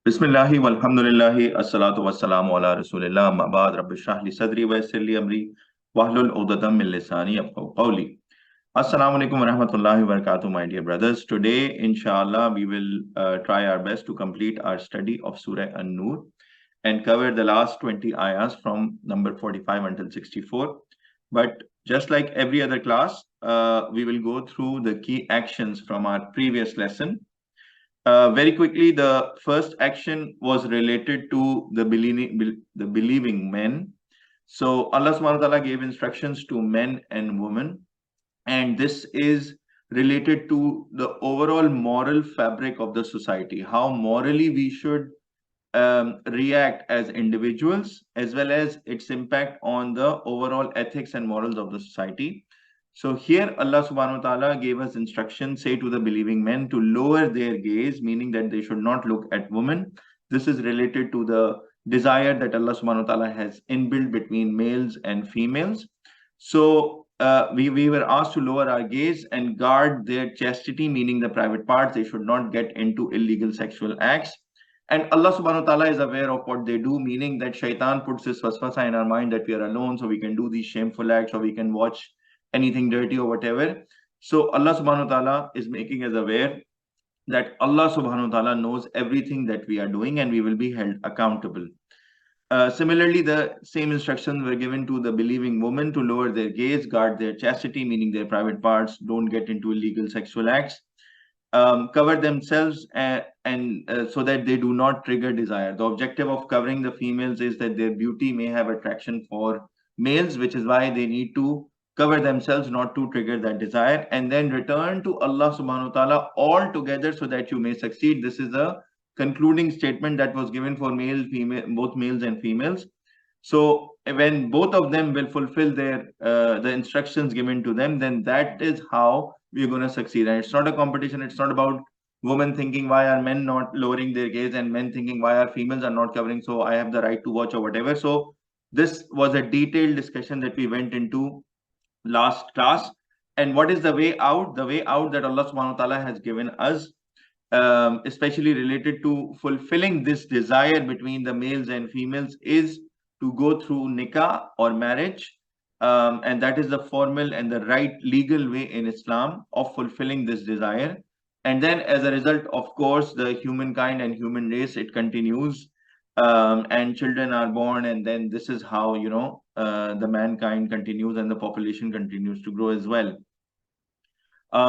Bismillahi walhamdulillahi assalatu wassalamu ala rasulillah amma ba'd rabbi shrah li sadri wa yassir li amri wahlul 'uqdatam min lisani yafqahu qawli. Assalamu alaikum wa rahmatullahi wa barakatuh, my dear brothers. Today, inshallah, we will try our best to complete our study of Surah An-Noor and cover the last 20 ayahs from number 45 until 64. But just like every other class, we will go through the key actions from our previous lesson. Very quickly, the first action was related to the believing men. So Allah SWT gave instructions to men and women, and this is related to the overall moral fabric of the society, how morally we should react as individuals, as well as its impact on the overall ethics and morals of the society. So here Allah subhanahu wa ta'ala gave us instructions, say to the believing men to lower their gaze, meaning that they should not look at women. This is related to the desire that Allah subhanahu wa ta'ala has inbuilt between males and females. So we were asked to lower our gaze and guard their chastity, meaning the private parts. They should not get into illegal sexual acts. And Allah subhanahu wa ta'ala is aware of what they do, meaning that shaitan puts this waswasa in our mind that we are alone, so we can do these shameful acts, or we can watch anything dirty or whatever. So Allah subhanahu wa ta'ala is making us aware that Allah subhanahu wa ta'ala knows everything that we are doing, and we will be held accountable. Similarly, the same instructions were given to the believing women to lower their gaze, guard their chastity, meaning their private parts, don't get into illegal sexual acts, cover themselves so that they do not trigger desire. The objective of covering the females is that their beauty may have attraction for males, which is why they need to cover themselves not to trigger that desire, and then return to Allah subhanahu wa ta'ala altogether so that you may succeed. This is a concluding statement that was given for male, female, both males and females. So when both of them will fulfill their the instructions given to them, then that is how we're going to succeed. And it's not a competition. It's not about women thinking, why are men not lowering their gaze, and men thinking, why are females are not covering, so I have the right to watch or whatever. So this was a detailed discussion that we went into last class. And what is the way out? The way out that Allah subhanahu wa ta'ala has given us, especially related to fulfilling this desire between the males and females, is to go through nikah or marriage. And that is the formal and the right legal way in Islam of fulfilling this desire. And then as a result, of course, the humankind and human race, it continues, and children are born, and then this is how, the mankind continues and the population continues to grow as well.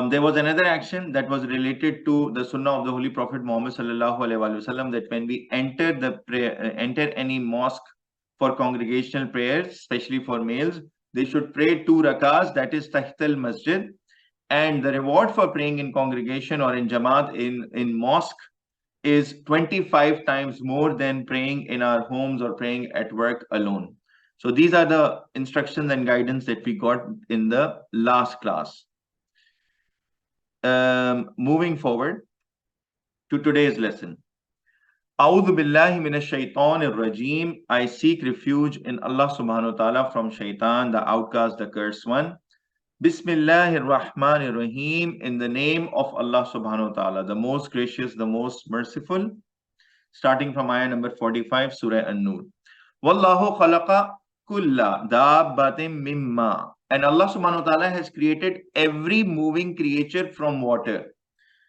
There was another action that was related to the sunnah of the Holy Prophet Muhammad sallallahu alaihi wasallam, that when we enter any mosque for congregational prayers, especially for males, they should pray 2 rakahs, that is tahtal masjid. And the reward for praying in congregation or in jamaat in mosque is 25 times more than praying in our homes or praying at work alone. So these are the instructions and guidance that we got in the last class. Moving forward to today's lesson. A'udhu billahi minash shaitanir rajim. I seek refuge in Allah subhanahu wa ta'ala from shaitan, the outcast, the cursed one. Bismillahir Rahmanir Rahim. In the name of Allah subhanahu wa ta'ala, the most gracious, the most merciful. Starting from ayah number 45, Surah An-Nur. Wallahu khalaqa kulla dabbatin mimma. And Allah subhanahu wa ta'ala has created every moving creature from water.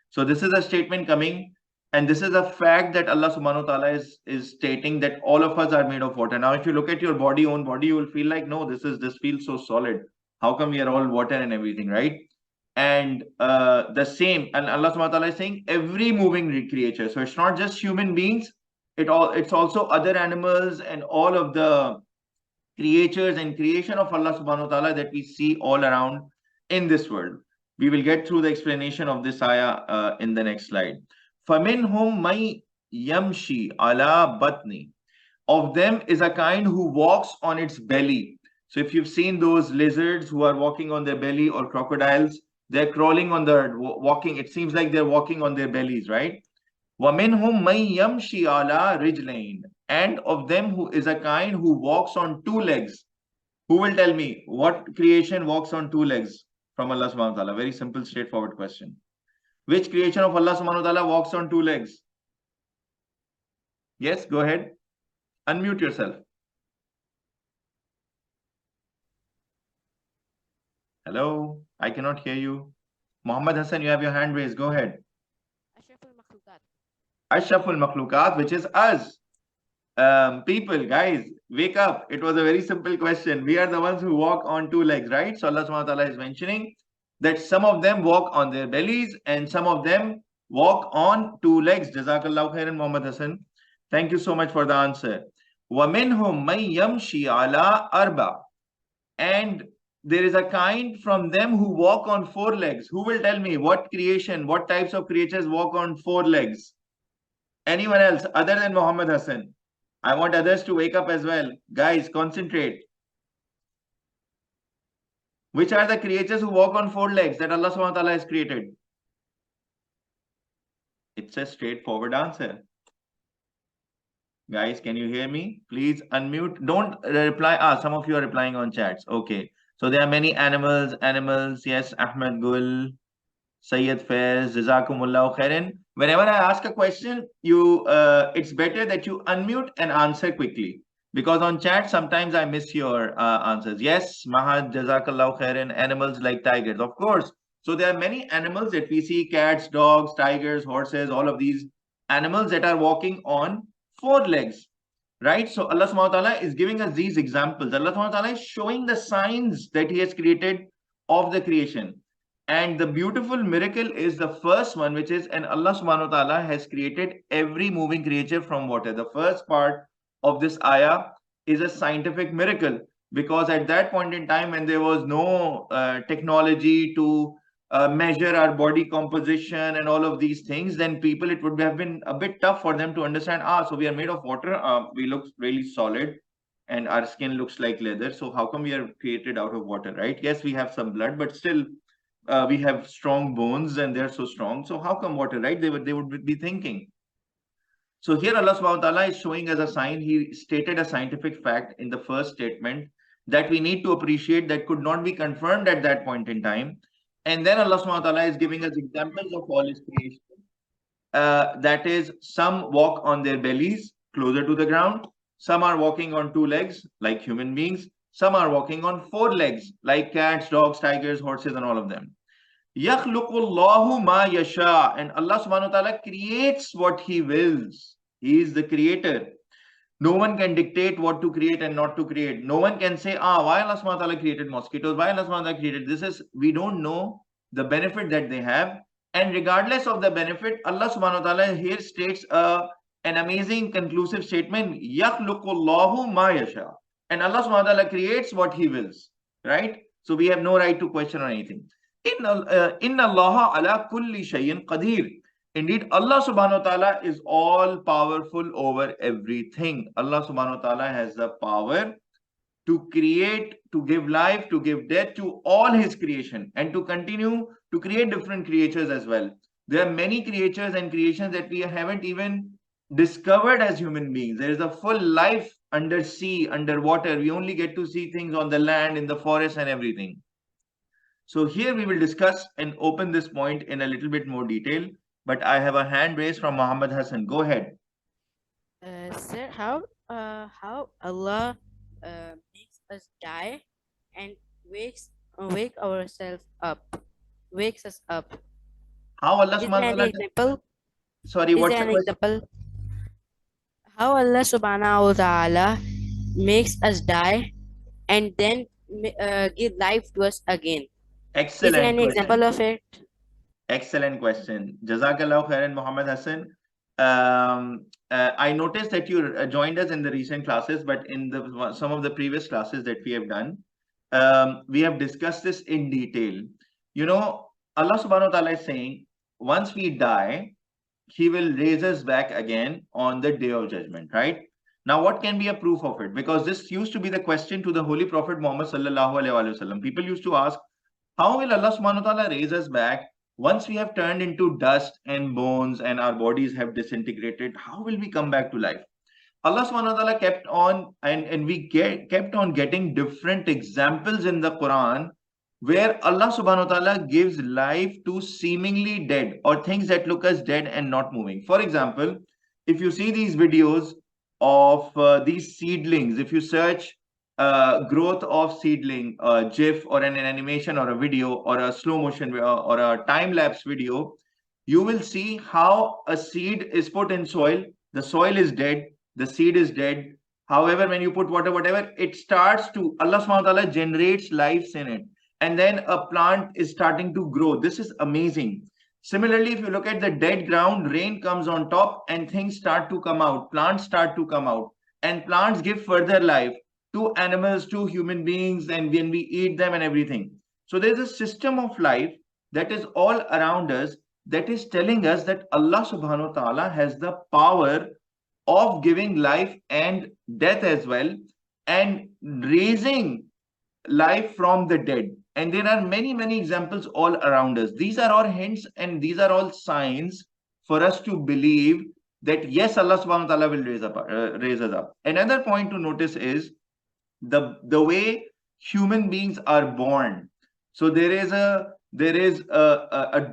So this is a statement coming, and this is a fact that Allah subhanahu wa ta'ala is stating that all of us are made of water. Now, if you look at your own body, you will feel like, no, this feels so solid. How come we are all water and everything, right? And the same, and Allah subhanahu wa ta'ala is saying every moving creature. So it's not just human beings, it's also other animals and all of the creatures and creation of Allah subhanahu wa ta'ala that we see all around in this world. We will get through the explanation of this ayah in the next slide. فَمِنْهُمْ مَنْ يَمْشِي عَلَى بَطْنِ. Of them is a kind who walks on its belly. So if you've seen those lizards who are walking on their belly, or crocodiles, they're crawling on walking. It seems like they're walking on their bellies, right? وَمِنْهُمْ مَنْ يَمْشِي عَلَى رِجْلَيْنِ. And of them who is a kind who walks on 2 legs. Who will tell me what creation walks on 2 legs from Allah subhanahu wa ta'ala? Very simple, straightforward question. Which creation of Allah subhanahu wa ta'ala walks on 2 legs? Yes, go ahead. Unmute yourself. Hello, I cannot hear you. Muhammad Hassan, you have your hand raised. Go ahead. Ashraful Makhlukat, which is us. People, guys, wake up. It was a very simple question. We are the ones who walk on two legs, right? So Allah SWT is mentioning that some of them walk on their bellies and some of them walk on two legs. Jazakallahu khairan, Muhammad Hassan. Thank you so much for the answer. وَمِنْهُمْ مَنْ يَمْشِي عَلَىٰ أَرْبَعٍ. And there is a kind from them who walk on four legs. Who will tell me what creation, what types of creatures walk on four legs? Anyone else other than Muhammad Hassan? I want others to wake up as well. Guys, concentrate. Which are the creatures who walk on four legs that Allah SWT has created? It's a straightforward answer. Guys, can you hear me? Please unmute. Don't reply. Some of you are replying on chats. Okay. So there are many animals. Yes, Ahmed Gul, Sayyid Faiz, Jazakumullahu khairan. Whenever I ask a question, it's better that you unmute and answer quickly. Because on chat, sometimes I miss your answers. Yes, Mahad, Jazakallahu khairan. Animals like tigers, of course. So there are many animals that we see: cats, dogs, tigers, horses, all of these animals that are walking on four legs, right? So Allah SWT is giving us these examples. Allah SWT is showing the signs that He has created of the creation. And the beautiful miracle is the first one, which is, and Allah SWT has created every moving creature from water. The first part of this ayah is a scientific miracle, because at that point in time, when there was no technology to measure our body composition and all of these things, then it would have been a bit tough for them to understand, so we are made of water, we look really solid and our skin looks like leather, so how come we are created out of water, right? Yes, we have some blood, but still we have strong bones and they're so strong, so how come water, right? They would be thinking. So here Allah subhanahu wa ta'ala is showing as a sign. He stated a scientific fact in the first statement that we need to appreciate, that could not be confirmed at that point in time. And then Allah subhanahu wa ta'ala is giving us examples of all His creation. That is, some walk on their bellies closer to the ground. Some are walking on two legs like human beings. Some are walking on four legs like cats, dogs, tigers, horses, and all of them. يَخْلُقُ اللَّهُ مَا يَشَاءُ. And Allah subhanahu wa ta'ala creates what He wills. He is the creator. No one can dictate what to create and not to create. No one can say, why Allah subhanahu wa ta'ala created mosquitoes? Why Allah subhanahu wa ta'ala created this? We don't know the benefit that they have. And regardless of the benefit, Allah subhanahu wa ta'ala here states an amazing conclusive statement. يَخْلُقُ اللَّهُ مَا يَشَاءُ. And Allah subhanahu wa ta'ala creates what He wills. Right? So we have no right to question or anything. Inna Allah ala kulli shay'in qadir. Indeed, Allah subhanahu wa ta'ala is all powerful over everything. Allah subhanahu wa ta'ala has the power to create, to give life, to give death to all His creation, and to continue to create different creatures as well. There are many creatures and creations that we haven't even discovered as human beings. There is a full life under sea, underwater. We only get to see things on the land, in the forest and everything. So here we will discuss and open this point in a little bit more detail. But I have a hand raised from Muhammad Hassan. Go ahead. Sir, how Allah makes us die and wakes us up. How Allah Is there subhanahu wa any ta'ala... example? Sorry, Is what's there the an question? example? How Allah subhanahu wa ta'ala makes us die and then give life to us again. Is there Excellent any example question. of it? Excellent question. Jazakallah khairan, Muhammad Hassan. I noticed that you joined us in the recent classes, but in some of the previous classes that we have done, we have discussed this in detail. You know, Allah subhanahu wa ta'ala is saying, once we die, He will raise us back again on the day of judgment, right? Now, what can be a proof of it? Because this used to be the question to the Holy Prophet Muhammad sallallahu alaihi wasallam. People used to ask, how will Allah subhanahu wa ta'ala raise us back once we have turned into dust and bones and our bodies have disintegrated? How will we come back to life? Allah subhanahu wa ta'ala kept on, and we kept on getting different examples in the Quran where Allah subhanahu wa ta'ala gives life to seemingly dead or things that look as dead and not moving. For example, if you see these videos of these seedlings, if you search growth of seedling, GIF or an animation or a video or a slow motion or a time lapse video, you will see how a seed is put in soil. The soil is dead, the seed is dead. However, when you put water, whatever, it starts to, Allah SWT generates lives in it. And then a plant is starting to grow. This is amazing. Similarly, if you look at the dead ground, rain comes on top and things start to come out, plants start to come out, and plants give further life to animals, to human beings, and when we eat them and everything. So there's a system of life that is all around us that is telling us that Allah subhanahu wa ta'ala has the power of giving life and death as well, and raising life from the dead. And there are many, many examples all around us. These are all hints and these are all signs for us to believe that yes, Allah subhanahu wa ta'ala will raise us up. Another point to notice is the way human beings are born. So there is a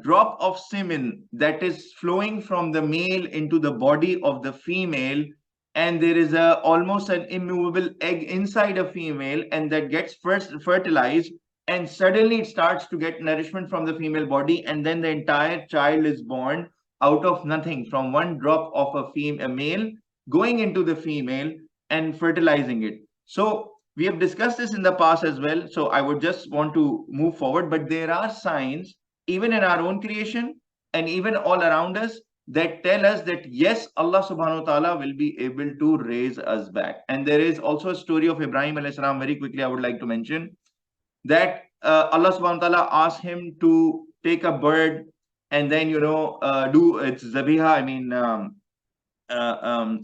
drop of semen that is flowing from the male into the body of the female, and there is almost an immovable egg inside a female, and that gets first fertilized, and suddenly it starts to get nourishment from the female body, and then the entire child is born out of nothing, from one drop of a male going into the female and fertilizing it. So we have discussed this in the past as well, so I would just want to move forward. But there are signs, even in our own creation and even all around us, that tell us that yes, Allah subhanahu wa ta'ala will be able to raise us back. And there is also a story of Ibrahim alayhi salam, very quickly I would like to mention, that Allah subhanahu wa ta'ala asked him to take a bird and then, do its zabiha,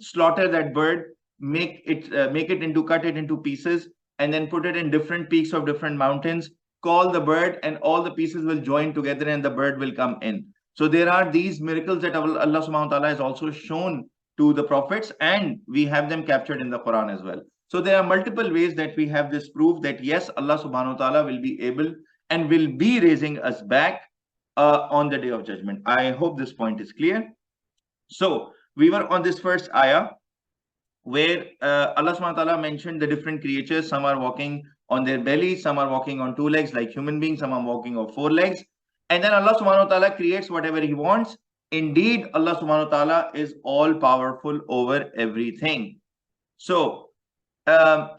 slaughter that bird, cut it into pieces, and then put it in different peaks of different mountains, call the bird, and all the pieces will join together and the bird will come in. So there are these miracles that Allah subhanahu wa ta'ala has also shown to the prophets, and we have them captured in the Quran as well. So there are multiple ways that we have this proof that yes, Allah subhanahu wa ta'ala will be able and will be raising us back on the day of judgment. I hope this point is clear. So we were on this first ayah where Allah subhanahu wa ta'ala mentioned the different creatures. Some are walking on their belly, some are walking on two legs like human beings, some are walking on four legs. And then Allah subhanahu wa ta'ala creates whatever he wants. Indeed, Allah subhanahu wa ta'ala is all powerful over everything. So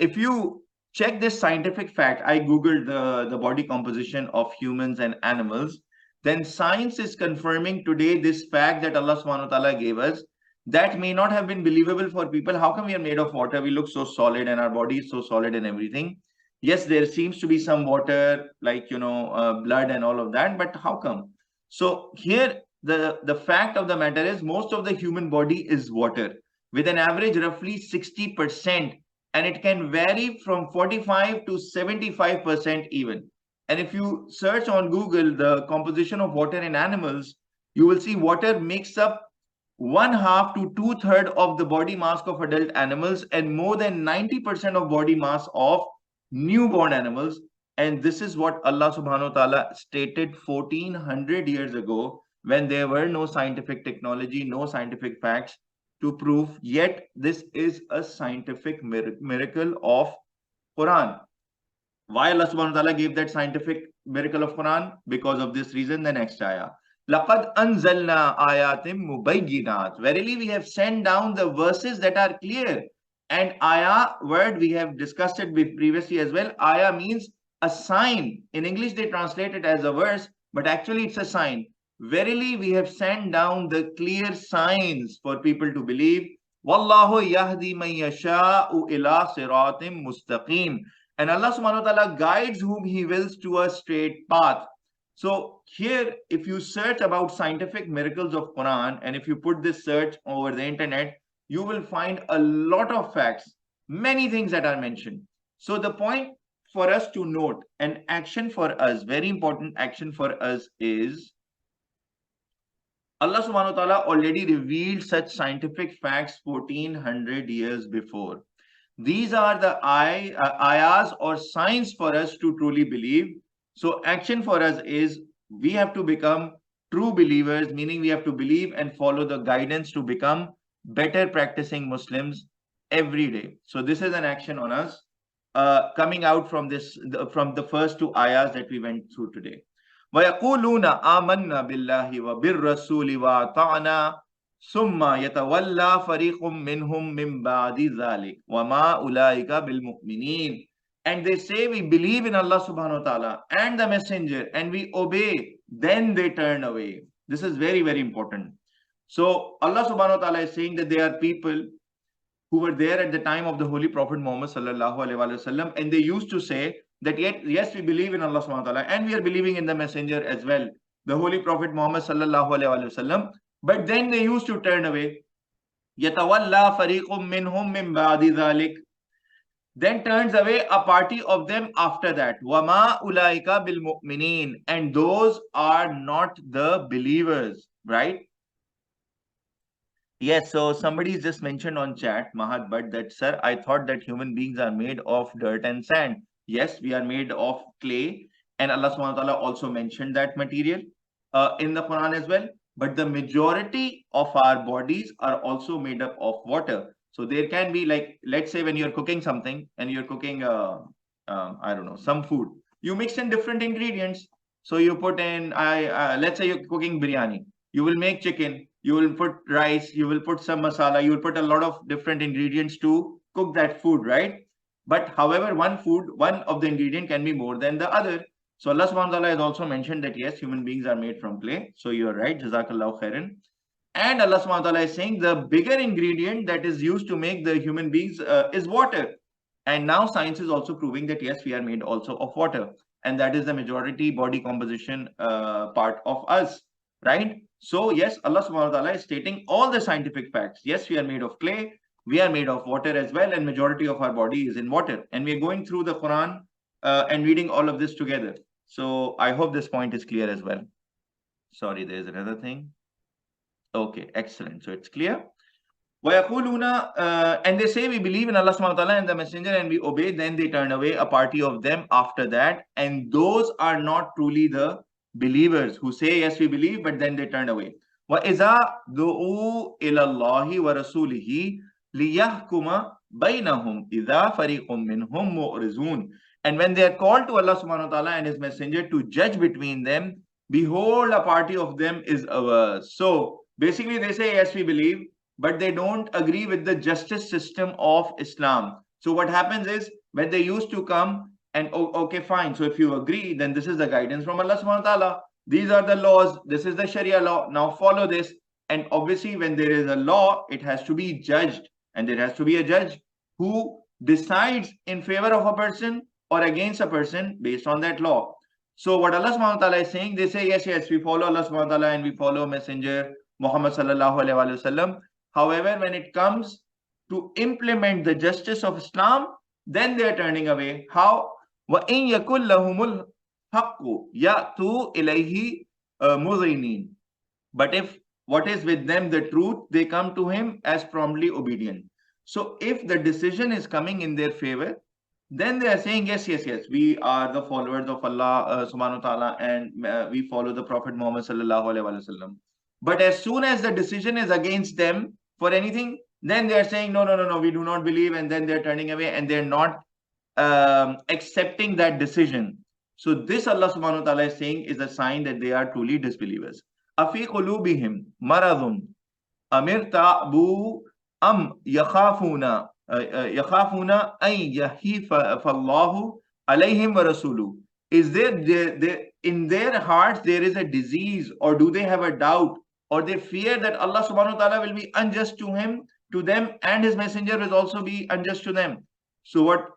if you check this scientific fact, I googled the body composition of humans and animals, then science is confirming today this fact that Allah subhanahu wa ta'ala gave us, that may not have been believable for people. How come we are made of water? We look so solid and our body is so solid and everything. Yes, there seems to be some water, like, blood and all of that, but how come? So here, the fact of the matter is most of the human body is water, with an average roughly 60%, and it can vary from 45 to 75% even. And if you search on Google the composition of water in animals, you will see water makes up 1/2 to 2/3 of the body mass of adult animals and more than 90% of body mass of newborn animals. And this is what Allah subhanahu wa ta'ala stated 1400 years ago, when there were no scientific technology, no scientific facts to prove. Yet this is a scientific miracle of Quran. Why Allah subhanahu wa ta'ala gave that scientific miracle of Quran? Because of this reason. The next ayah. لَقَدْ أَنزَلْنَا آيَاتٍ مُبَيِّنَاتٍ. Verily we have sent down the verses that are clear. And ayah word, we have discussed it previously as well. Ayah means a sign. In English they translate it as a verse, but actually it's a sign. Verily we have sent down the clear signs for people to believe. وَاللَّهُ يَهْدِي مَن يَشَاءُ إِلَى صِرَاطٍ مُسْتَقِيمٍ. And Allah subhanahu wa ta'ala guides whom he wills to a straight path. So here, if you search about scientific miracles of Quran, and if you put this search over the internet, you will find a lot of facts, many things that are mentioned. So the point for us to note, and action for us, very important action for us, is Allah subhanahu wa ta'ala already revealed such scientific facts 1400 years before. These are the ayahs or signs for us to truly believe. So action for us is we have to become true believers, meaning we have to believe and follow the guidance to become better practicing Muslims every day. So this is an action on us, coming out from from the first two ayahs that we went through today. وَيَقُولُونَ آمَنَّا بِاللَّهِ وَبِالرَّسُولِ وَأَطَعْنَا ثُمَّ يَتَوَلَّى فَرِيقٌ مِّنْهُم مِّن بَعْدِ ذَلِكَ وَمَا أُولَٰئِكَ بِالْمُؤْمِنِينَ. And they say, we believe in Allah subhanahu wa ta'ala and the messenger and we obey, then they turn away. This is very, very important. So Allah subhanahu wa ta'ala is saying that there are people who were there at the time of the Holy Prophet Muhammad sallallahu alaihi wasallam, and they used to say that yes, we believe in Allah subhanahu wa ta'ala and we are believing in the messenger as well, the Holy Prophet Muhammad sallallahu alaihi wasallam. But then they used to turn away. يَتَوَلَّى فَرِيقٌ مِّنْهُم مِّن بَعْدِ ذَلِكَ. Then turns away a party of them after that. وَمَا أُولَٰئِكَ بِالْمُؤْمِنِينَ. And those are not the believers, right? Yes, so somebody just mentioned on chat, Mahat Bhatt, that sir, I thought that human beings are made of dirt and sand. Yes, we are made of clay, and Allah subhanahu wa ta'ala also mentioned that material in the Quran as well. But the majority of our bodies are also made up of water. So there can be, like, let's say when you're cooking something and you're cooking, I don't know, some food, you mix in different ingredients. So you put in, let's say you're cooking biryani, you will make chicken, you will put rice, you will put some masala, you will put a lot of different ingredients to cook that food, right? But however, one of the ingredient can be more than the other. So Allah subhanahu wa ta'ala has also mentioned that yes, human beings are made from clay. So you're right, Jazakallahu khairan. And Allah subhanahu wa ta'ala is saying the bigger ingredient that is used to make the human beings is water. And now science is also proving that yes, we are made also of water. And that is the majority body composition part of us, right? So yes, Allah subhanahu wa ta'ala is stating all the scientific facts. Yes, we are made of clay, we are made of water as well, and majority of our body is in water. And we are going through the Quran and reading all of this together. So I hope this point is clear as well. Sorry, there's another thing. Okay, excellent. So it's clear. And they say we believe in Allah subhanahu wa ta'ala and the messenger and we obey, then they turn away a party of them after that. And those are not truly the believers who say, yes, we believe, but then they turn away. وَإِذَا دُعُوا إِلَى اللَّهِ وَرَسُولِهِ لِيَحْكُمَ بَيْنَهُمْ إِذَا فَرِيقٌ مِّنْهُمْ مُعْرِضُونَ. And when they are called to Allah subhanahu wa ta'ala and his messenger to judge between them, behold, a party of them is averse. So basically they say, yes, we believe, but they don't agree with the justice system of Islam. So what happens is, when they used to come and, okay, fine, so if you agree, then this is the guidance from Allah subhanahu wa ta'ala. These are the laws. This is the Sharia law. Now follow this. And obviously, when there is a law, it has to be judged. And there has to be a judge who decides in favor of a person or against a person based on that law. So what Allah subhanahu wa ta'ala is saying, they say, yes, we follow Allah subhanahu wa ta'ala and we follow Messenger Muhammad sallallahu alaihi wasallam. However, when it comes to implement the justice of Islam, then they are turning away. How? وَإِن يَكُنْ لَهُمُ الْحَقُّ يَأْتُوا إِلَيْهِ مُذْعِنِينَ. But if what is with them the truth, they come to him as promptly obedient. So if the decision is coming in their favor, then they are saying, yes, we are the followers of Allah subhanahu wa ta'ala and we follow the Prophet Muhammad sallallahu alaihi wasallam. But as soon as the decision is against them for anything, then they are saying, no, we do not believe, and then they're turning away and they're not accepting that decision. So this Allah subhanahu wa ta'ala is saying is a sign that they are truly disbelievers. أَفِي قُلُوبِهِمْ مَرَضٌ أَمِ ارْتَابُوا أَمْ يَخَافُونَ أَنْ يَحِيفَ فَاللَّهُ عَلَيْهِمْ وَرَسُولُهُ. Is there in their hearts there is a disease, or do they have a doubt, or they fear that Allah subhanahu wa ta'ala will be unjust to them, and his messenger will also be unjust to them? So what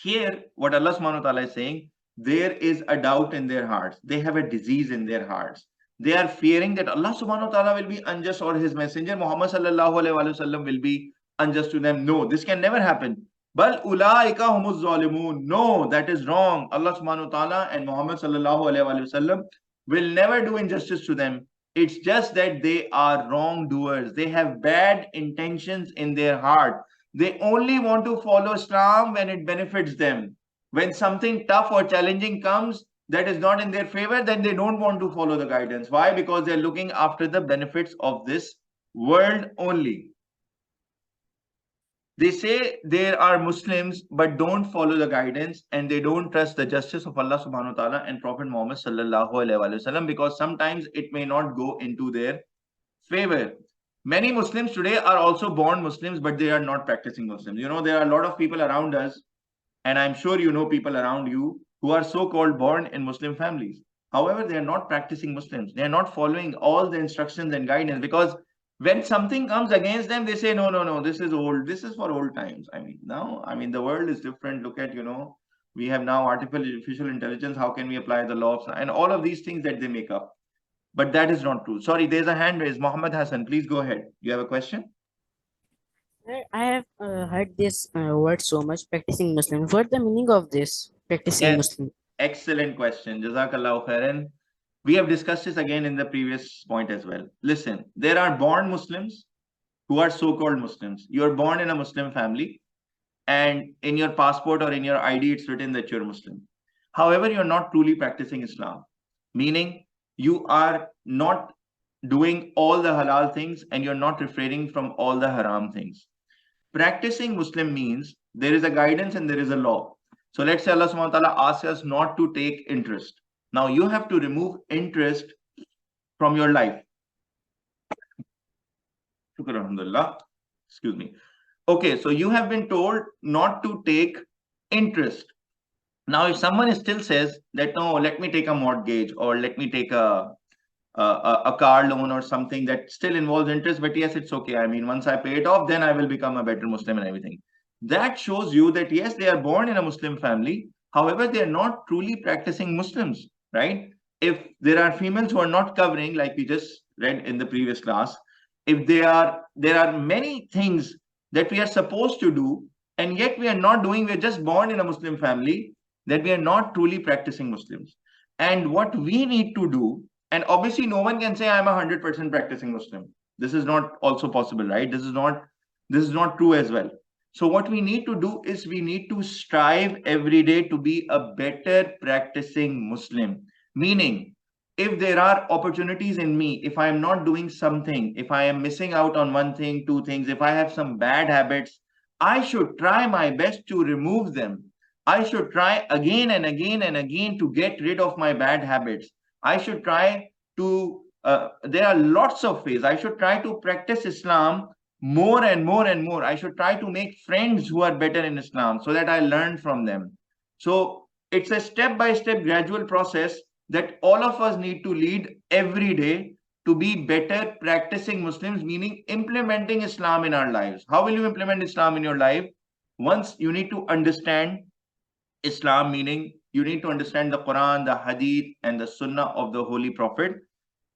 Allah subhanahu wa ta'ala is saying, there is a doubt in their hearts. They have a disease in their hearts. They are fearing that Allah subhanahu wa ta'ala will be unjust, or his messenger Muhammad sallallahu alaihi wasallam will be unjust to them. No, this can never happen. Bal ulaika humuz zalimun. No, that is wrong. Allah subhanahu wa ta'ala and Muhammad sallallahu alaihi wasallam will never do injustice to them. It's just that they are wrongdoers. They have bad intentions in their heart. They only want to follow Islam when it benefits them. When something tough or challenging comes that is not in their favor, then they don't want to follow the guidance. Why? Because they're looking after the benefits of this World only. They say there are Muslims but don't follow the guidance and they don't trust the justice of Allah subhanahu wa ta'ala and Prophet Muhammad sallallahu alaihi wasallam, because sometimes it may not go into their favor. Many Muslims today are also born Muslims, but they are not practicing Muslims. You know, there are a lot of people around us, and I'm sure you know people around you who are so-called born in Muslim families. However, they are not practicing Muslims. They are not following all the instructions and guidance, because when something comes against them, they say, no, no, no, this is old. This is for old times. I mean, now, I mean, the world is different. Look at, we have now artificial intelligence. How can we apply the laws and all of these things that they make up? But that is not true. Sorry, there's a hand raised. Mohammed Hassan, please go ahead. You have a question? I have heard this word so much, practicing Muslim. What the meaning of this, practicing Yes, Muslim? excellent question. Jazakallahu khairan. We have discussed this again in the previous point as well. Listen, there are born Muslims who are so-called Muslims. You're born in a Muslim family, and in your passport or in your ID, it's written that you're Muslim. However, you're not truly practicing Islam, meaning you are not doing all the halal things and you're not refraining from all the haram things. Practicing Muslim means there is a guidance and there is a law. So let's say Allah SWT asks us not to take interest. Now you have to remove interest from your life. Alhamdulillah. Excuse me. Okay, so you have been told not to take interest. Now, if someone still says that, no, let me take a mortgage or let me take a car loan or something that still involves interest, but yes, it's okay. I mean, once I pay it off, then I will become a better Muslim and everything. That shows you that, yes, they are born in a Muslim family. However, they are not truly practicing Muslims, right? If there are females who are not covering, like we just read in the previous class, if there are many things that we are supposed to do, and yet we are not doing, we are just born in a Muslim family, that we are not truly practicing Muslims. And what we need to do, and obviously no one can say I'm 100% practicing Muslim. This is not also possible, right? This is not true as well. So what we need to do is we need to strive every day to be a better practicing Muslim. Meaning, if there are opportunities in me, if I am not doing something, if I am missing out on one thing, two things, if I have some bad habits, I should try my best to remove them. I should try again and again and again to get rid of my bad habits. I should try to, there are lots of ways. I should try to practice Islam more and more and more. I should try to make friends who are better in Islam so that I learn from them. So it's a step-by-step gradual process that all of us need to lead every day to be better practicing Muslims, meaning implementing Islam in our lives. How will you implement Islam in your life? Once you need to understand Islam, meaning you need to understand the Quran, the Hadith, and the Sunnah of the Holy Prophet.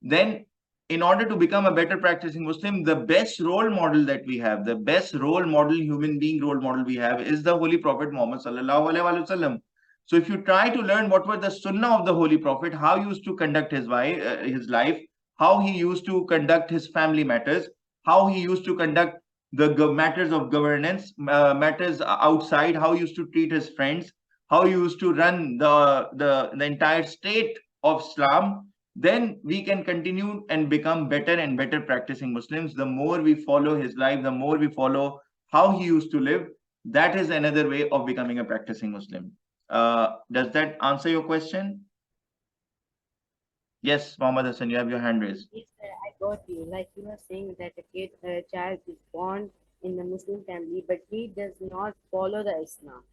Then, in order to become a better practicing Muslim, the best role model that we have, the best role model, human being role model we have, is the Holy Prophet Muhammad sallallahu alaihi wasallam. So, if you try to learn what were the Sunnah of the Holy Prophet, how he used to conduct his life, how he used to conduct his family matters, how he used to conduct the matters of governance, matters outside, how he used to treat his friends, how he used to run the entire state of Islam, then we can continue and become better and better practicing Muslims. The more we follow his life, the more we follow how he used to live, that is another way of becoming a practicing Muslim. Does that answer your question? Yes, Mohammed Hassan, you have your hand raised. Yes, sir, I got you. Like you were saying that a child is born in a Muslim family, but he does not follow the Islam.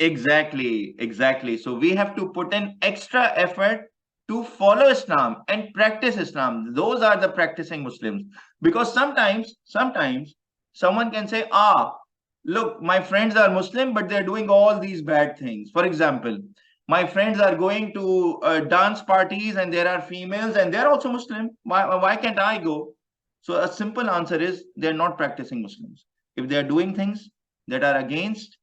Exactly. So we have to put in extra effort to follow Islam and practice Islam. Those are the practicing Muslims. Because sometimes someone can say, look, my friends are Muslim, but they're doing all these bad things. For example, my friends are going to dance parties and there are females and they're also Muslim. Why can't I go? So a simple answer is they're not practicing Muslims. If they're doing things that are against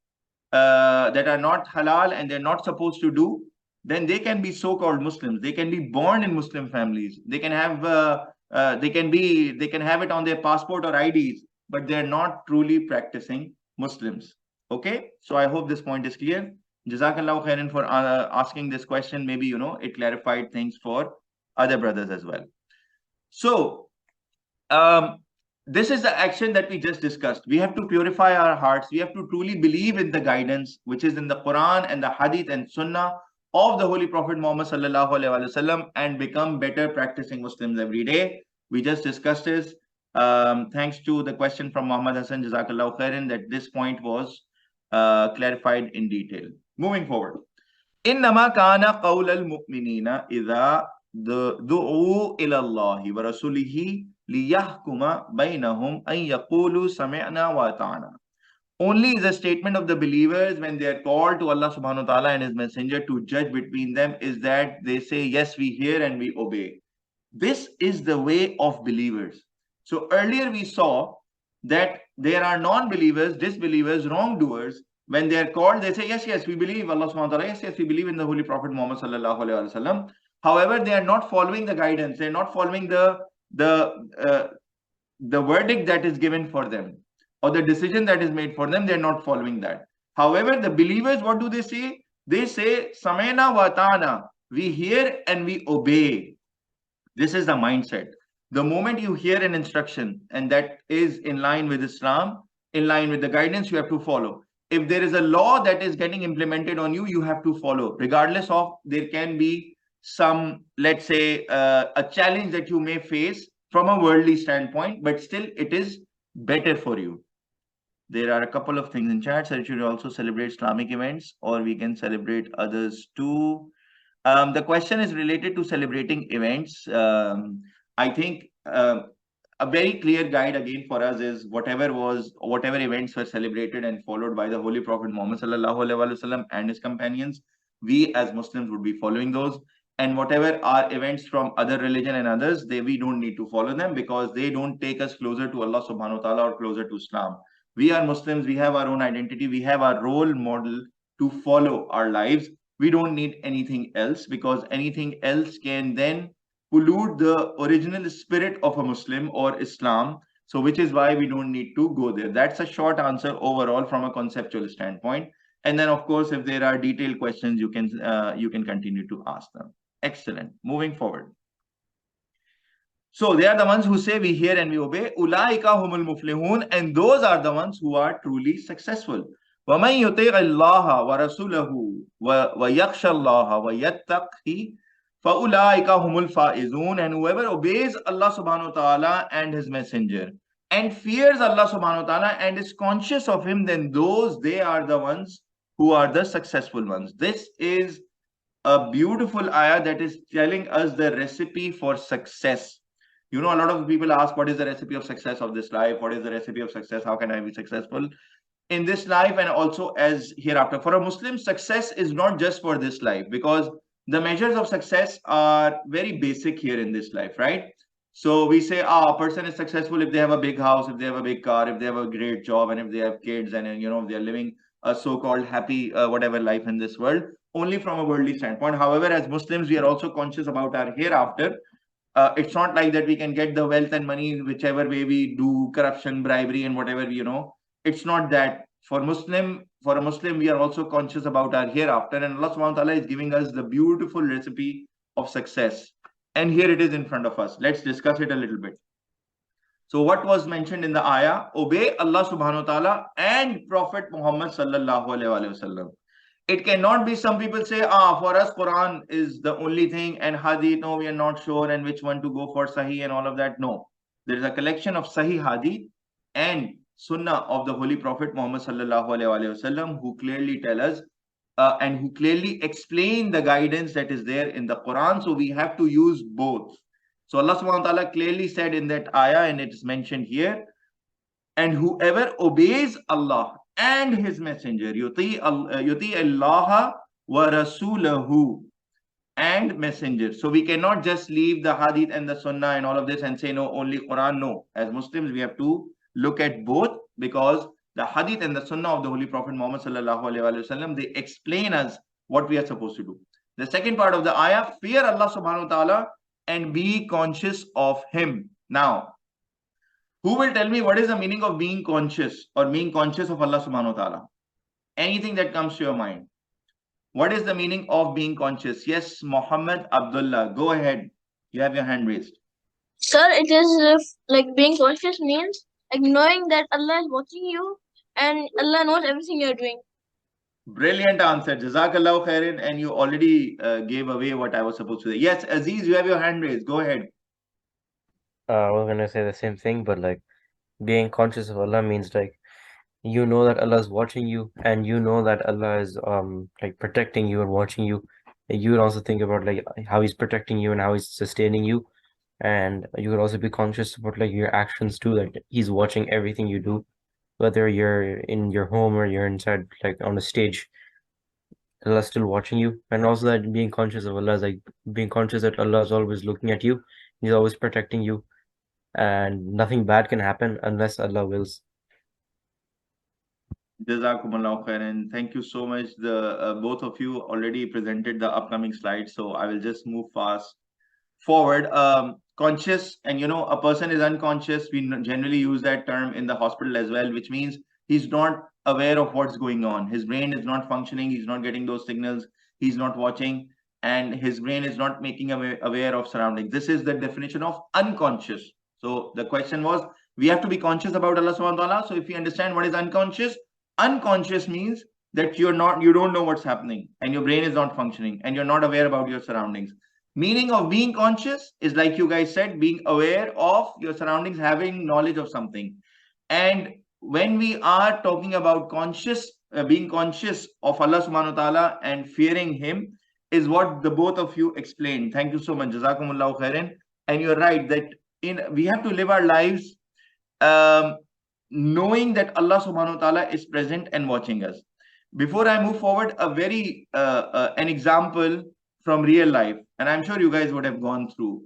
that are not halal and they're not supposed to do, then they can be so-called Muslims. They can be born in Muslim families. They can have they can have it on their passport or IDs, but they're not truly practicing Muslims. Okay, so I hope this point is clear. Jazakallahu khairan for asking this question. Maybe it clarified things for other brothers as well. So this is the action that we just discussed. We have to purify our hearts. We have to truly believe in the guidance which is in the Quran and the Hadith and Sunnah of the Holy Prophet Muhammad sallallahu alaihi wasallam and become better practicing Muslims every day. We just discussed this. Thanks to the question from Muhammad Hassan, Jazakallahu khairan, that this point was clarified in detail. Moving forward. إنما كان قول المؤمنين إذا دعوا إلى الله ورسوله ليحكم بينهم أن يقولوا سمعنا وأطعنا. Only is a statement of the believers when they are called to Allah subhanahu wa ta'ala and his messenger to judge between them is that they say, yes, we hear and we obey. This is the way of believers. So earlier we saw that there are non-believers, disbelievers, wrongdoers. When they are called, they say, yes, yes, we believe Allah subhanahu wa ta'ala, yes, yes, we believe in the Holy Prophet Muhammad sallallahu alaihi wasallam. However, they are not following the guidance. They are not following the verdict that is given for them or the decision that is made for them. They are not following that. However, the believers, what do they say? They say, Samena wa ta'ana. We hear and we obey. This is the mindset. The moment you hear an instruction and that is in line with Islam, in line with the guidance, you have to follow. If there is a law that is getting implemented on you, you have to follow, regardless of there can be some, let's say, a challenge that you may face from a worldly standpoint, but still it is better for you. There are a couple of things in chat. So you should also celebrate Islamic events, or we can celebrate others too. The question is related to celebrating events. I think a very clear guide again for us is whatever events were celebrated and followed by the Holy Prophet Muhammad sallallahu alaihi wasallam and his companions, we as Muslims would be following those. And whatever are events from other religion and others, we don't need to follow them because they don't take us closer to Allah subhanahu wa ta'ala or closer to Islam. We are Muslims, we have our own identity, we have our role model to follow our lives. We don't need anything else because anything else can then pollute the original spirit of a Muslim or Islam. So which is why we don't need to go there. That's a short answer overall from a conceptual standpoint. And then of course, if there are detailed questions, you can continue to ask them. Excellent. Moving forward. So they are the ones who say we hear and we obey. Ulaika humul muflihun, and those are the ones who are truly successful. وَمَنْ يُطِيعِ اللَّهَ وَرَسُولَهُ وَيَخْشَى اللَّهَ وَيَتَّقْهِ فَأُولَٰئِكَ هُمُ الْفَائِزُونَ. And whoever obeys Allah subhanahu wa ta'ala and his messenger and fears Allah subhanahu wa ta'ala and is conscious of him, then they are the ones who are the successful ones. This is a beautiful ayah that is telling us the recipe for success. You know, a lot of people ask, what is the recipe of success of this life? What is the recipe of success? How can I be successful in this life and also as hereafter? For a Muslim, success is not just for this life, because the measures of success are very basic here in this life, right? So we say, a person is successful if they have a big house, if they have a big car, if they have a great job, and if they have kids, and you know, they are living a so-called happy whatever life in this world, only from a worldly standpoint. However, as Muslims, we are also conscious about our hereafter. It's not like that we can get the wealth and money whichever way we do, corruption, bribery, and whatever, you know. It's not that. For a Muslim, we are also conscious about our hereafter, and Allah SWT is giving us the beautiful recipe of success. And here it is in front of us. Let's discuss it a little bit. So what was mentioned in the ayah? Obey Allah subhanahu wa ta'ala and Prophet Muhammad sallallahu alaihi wasallam. It cannot be some people say, for us Quran is the only thing and Hadith, no, we are not sure, and which one to go for, Sahih and all of that. No, there is a collection of Sahih Hadith and Sunnah of the Holy Prophet Muhammad sallallahu alaihi wasallam who clearly tell us and who clearly explain the guidance that is there in the Quran. So we have to use both. So Allah subhanahu wa ta'ala clearly said in that ayah, and it is mentioned here, and whoever obeys Allah and his messenger, yuti Allah wa rasulahu, and messenger. So we cannot just leave the hadith and the sunnah and all of this and say, no, only Quran. No, as Muslims, we have to look at both, because the hadith and the sunnah of the Holy Prophet Muhammad sallallahu alaihi wasallam, they explain us what we are supposed to do. The second part of the ayah, fear Allah subhanahu wa ta'ala and be conscious of him. Now, who will tell me what is the meaning of being conscious or being conscious of Allah subhanahu wa ta'ala? Anything that comes to your mind. What is the meaning of being conscious? Yes, Muhammad Abdullah, go ahead. You have your hand raised. Sir, it is like being conscious means like knowing that Allah is watching you and Allah knows everything you're doing. Brilliant answer. Jazakallah khairin. And you already gave away what I was supposed to say. Yes, Aziz, you have your hand raised. Go ahead. I was gonna say the same thing, but like being conscious of Allah means like you know that Allah is watching you, and you know that Allah is like protecting you and watching you. You would also think about like how He's protecting you and how He's sustaining you, and you would also be conscious about like your actions too, that He's watching everything you do, whether you're in your home or you're inside like on a stage. Allah's still watching you, and also that being conscious of Allah is like being conscious that Allah is always looking at you, He's always protecting you, and nothing bad can happen unless Allah wills. Jazakumullah khairan. Thank you so much. The both of you already presented the upcoming slides, so I will just move fast forward. Conscious, and a person is unconscious. We generally use that term in the hospital as well, which means he's not aware of what's going on. His brain is not functioning. He's not getting those signals. He's not watching, and his brain is not making aware of surroundings. This is the definition of unconscious. So the question was, we have to be conscious about Allah subhanahu wa ta'ala. So if we understand what is unconscious, unconscious means that you don't know what's happening, and your brain is not functioning, and you're not aware about your surroundings. Meaning of being conscious is, like you guys said, being aware of your surroundings, having knowledge of something. And when we are talking about being conscious of Allah subhanahu wa ta'ala and fearing Him, is what the both of you explained. Thank you so much. Jazakumullahu khairan. And you're right that we have to live our lives knowing that Allah subhanahu wa ta'ala is present and watching us. Before I move forward, an example from real life, and I'm sure you guys would have gone through,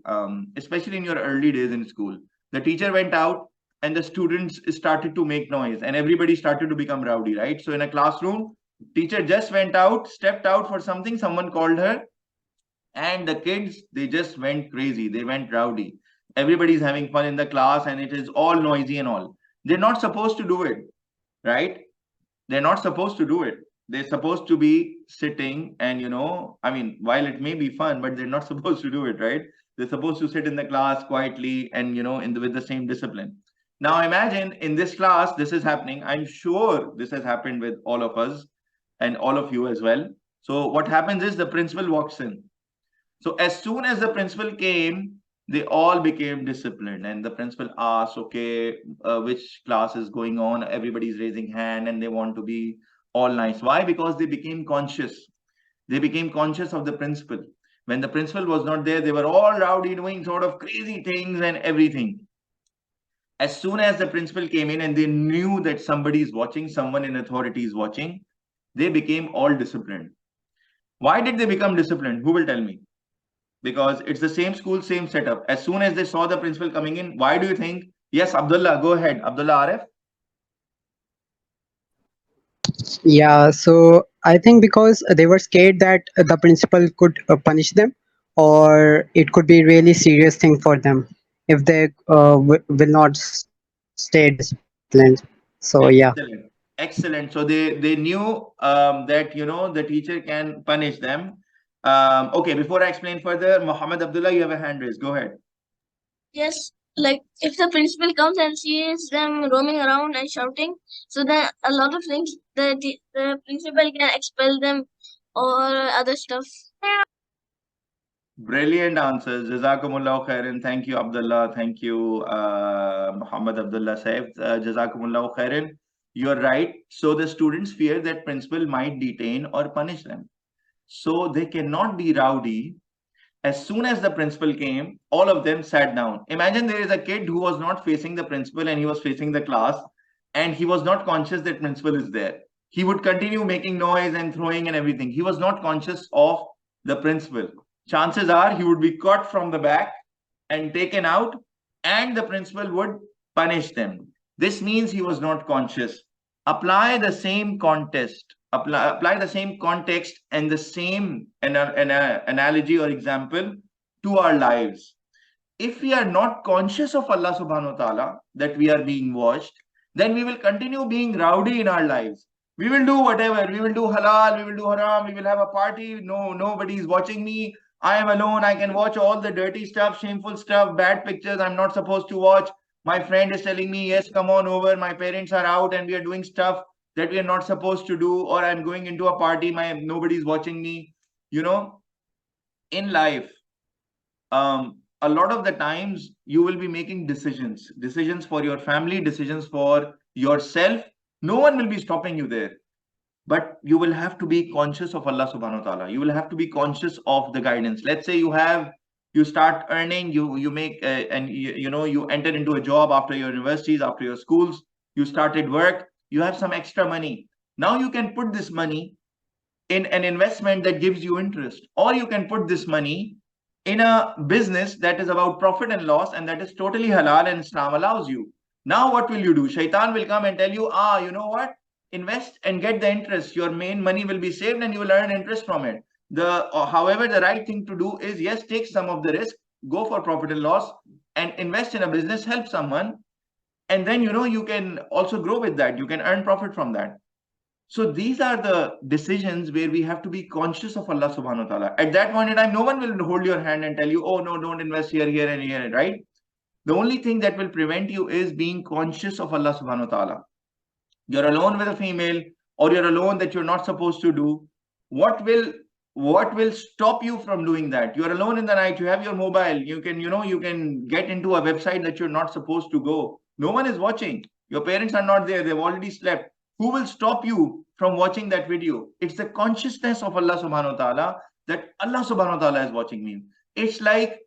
especially in your early days in school. The teacher went out and the students started to make noise and everybody started to become rowdy, right? So in a classroom, teacher just went out, stepped out for something, someone called her, and the kids, they just went crazy. They went rowdy. Everybody's having fun in the class and it is all noisy and all. They're not supposed to do it, right? They're not supposed to do it. They're supposed to be sitting and, while it may be fun, but they're not supposed to do it, right? They're supposed to sit in the class quietly and, with the same discipline. Now imagine in this class, this is happening. I'm sure this has happened with all of us and all of you as well. So what happens is the principal walks in. So as soon as the principal came, they all became disciplined, and the principal asked, okay, which class is going on? Everybody's raising hand and they want to be all nice. Why? Because they became conscious. They became conscious of the principal. When the principal was not there, they were all rowdy, doing sort of crazy things and everything. As soon as the principal came in and they knew that somebody is watching, someone in authority is watching, they became all disciplined. Why did they become disciplined? Who will tell me? Because it's the same school, same setup. As soon as they saw the principal coming in, why do you think? Yes, Abdullah, go ahead. Abdullah Arif. Yeah, so I think because they were scared that the principal could punish them, or it could be really serious thing for them if they will not stay disciplined. So yeah. Excellent. Excellent. So they knew that the teacher can punish them. Okay, before I explain further, Muhammad Abdullah, you have a hand raised. Go ahead. Yes, like if the principal comes and sees them roaming around and shouting, so then a lot of things the principal can expel them or other stuff. Brilliant answers. Jazakumullah khairan. Thank you, Abdullah. Thank you, Muhammad Abdullah Saif. Jazakumullah khairan. You're right. So the students fear that principal might detain or punish them. So they cannot be rowdy. As soon as the principal came, all of them sat down. Imagine there is a kid who was not facing the principal and he was facing the class, and he was not conscious that principal is there. He would continue making noise and throwing and everything. He was not conscious of the principal. Chances are he would be caught from the back and taken out, and the principal would punish them. This means he was not conscious. Apply the same apply the same context and the same analogy or example to our lives. If we are not conscious of Allah subhanahu wa ta'ala, that we are being watched, then we will continue being rowdy in our lives. We will do whatever. We will do halal, we will do haram, we will have a party. No, nobody is watching me. I am alone. I can watch all the dirty stuff, shameful stuff, bad pictures I'm not supposed to watch. My friend is telling me, yes, come on over. My parents are out and we are doing stuff that we are not supposed to do. Or I'm going into a party, nobody's watching me. You know, in life, a lot of the times you will be making decisions for your family, decisions for yourself. No one will be stopping you there, but you will have to be conscious of Allah subhanahu wa ta'ala. You will have to be conscious of the guidance. Let's say you start earning, you make and you enter into a job after your universities, after your schools, you started work, you have some extra money. Now you can put this money in an investment that gives you interest, or you can put this money in a business that is about profit and loss, and that is totally halal and Islam allows you. Now what will you do? Shaitan will come and tell you, you know what, invest and get the interest. Your main money will be saved and you will earn interest from it. However, the right thing to do is, yes, take some of the risk, go for profit and loss, and invest in a business, help someone, and then you can also grow with that. You can earn profit from that. So these are the decisions where we have to be conscious of Allah subhanahu wa ta'ala. At that point in time, no one will hold your hand and tell you, oh no, don't invest here, here, and here, right? The only thing that will prevent you is being conscious of Allah subhanahu wa ta'ala. You're alone with a female, or you're alone that you're not supposed to do. What will stop you from doing that? You're alone in the night, you have your mobile, you can get into a website that you're not supposed to go. No one is watching. Your parents are not there, they've already slept. Who will stop you from watching that video? It's the consciousness of Allah subhanahu wa ta'ala that Allah subhanahu wa ta'ala is watching me. It's like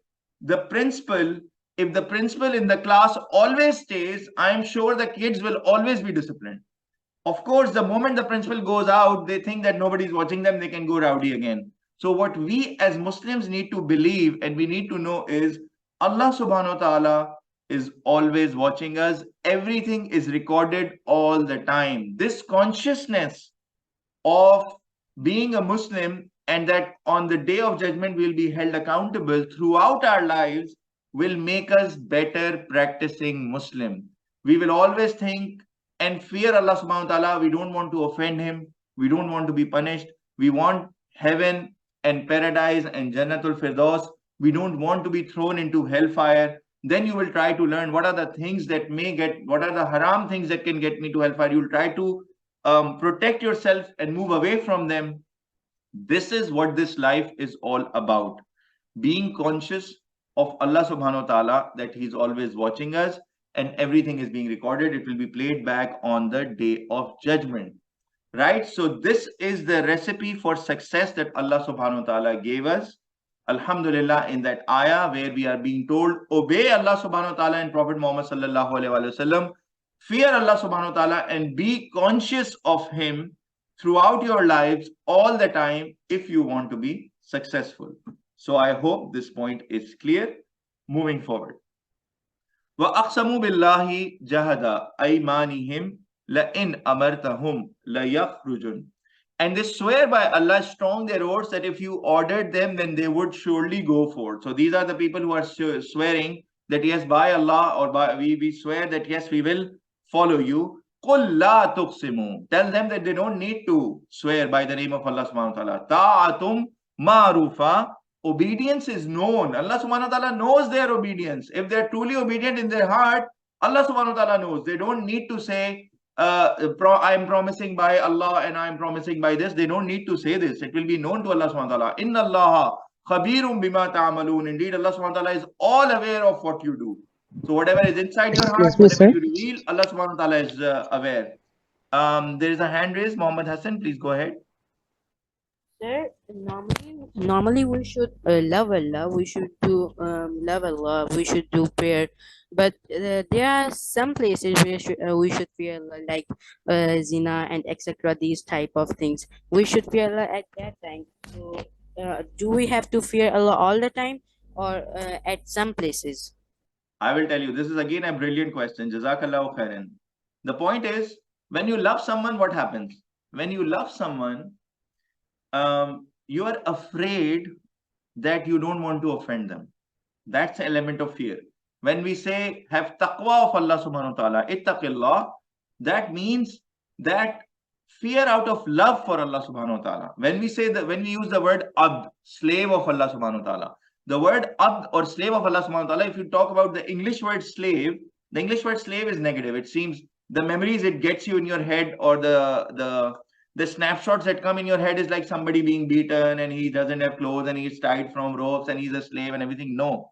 the principal. If the principal in the class always stays, I'm sure the kids will always be disciplined. Of course, the moment the principal goes out, they think that nobody's watching them, they can go rowdy again. So what we as Muslims need to believe and we need to know is Allah subhanahu wa ta'ala is always watching us. Everything is recorded all the time. This consciousness of being a Muslim and that on the day of judgment we'll be held accountable throughout our lives will make us better practicing Muslim. We will always think and fear Allah subhanahu wa ta'ala. We don't want to offend him. We don't want to be punished. We want heaven and paradise and Jannatul Firdaus. We don't want to be thrown into hellfire. Then you will try to learn what are the things that what are the haram things that can get me to hellfire. You will try to protect yourself and move away from them. This is what this life is all about. Being conscious of Allah subhanahu wa ta'ala, that he's always watching us and everything is being recorded. It will be played back on the day of judgment. Right? So this is the recipe for success that Allah subhanahu wa ta'ala gave us. Alhamdulillah, in that ayah where we are being told, obey Allah subhanahu wa ta'ala and Prophet Muhammad sallallahu alaihi wasallam, fear Allah subhanahu wa ta'ala and be conscious of him throughout your lives all the time if you want to be successful. So I hope this point is clear. Moving forward. وَأَقْسَمُوا بِاللَّهِ جَهَدَ أَيْمَانِهِمْ لَإِنْ أَمَرْتَهُمْ لَيَخْرُجُنْ. And they swear by Allah strong their oaths that if you ordered them, then they would surely go forth. So these are the people who are swearing that yes, by Allah, or by we swear that yes, we will follow you. قُلْ لَا تُقْسِمُوا. Tell them that they don't need to swear by the name of Allah subhanahu wa ta'ala. تَعَةٌ مَعْرُوفًا. Obedience is known. Allah subhanahu wa ta'ala knows their obedience. If they're truly obedient in their heart, Allah subhanahu wa ta'ala knows. They don't need to say, I'm promising by Allah and I'm promising by this. They don't need to say this. It will be known to Allah subhanahu wa ta'ala. Inna Allah khabirum bima ta'amalun. Indeed, Allah subhanahu wa ta'ala is all aware of what you do. So whatever is inside your heart, whatever you reveal, Allah subhanahu wa ta'ala is aware. There is a hand raised. Muhammad Hassan, please go ahead. Sir, normally we should love Allah. We should do love Allah. We should do prayer, but there are some places where we should fear Allah, like zina and etc. These type of things. We should fear Allah at that time. So, do we have to fear Allah all the time, or at some places? I will tell you. This is again a brilliant question. Jazakallahu khairan. The point is, when you love someone, what happens? When you love someone, you are afraid that you don't want to offend them. That's the element of fear. When we say have taqwa of Allah subhanahu wa ta'ala, ittaqillah, that means that fear out of love for Allah subhanahu wa ta'ala. When we use the word abd, slave of Allah subhanahu wa ta'ala, the word abd or slave of Allah subhanahu wa ta'ala, if you talk about the English word slave, the English word slave is negative. It seems the memories it gets you in your head, or the snapshots that come in your head is like somebody being beaten and he doesn't have clothes and he's tied from ropes and he's a slave and everything. No.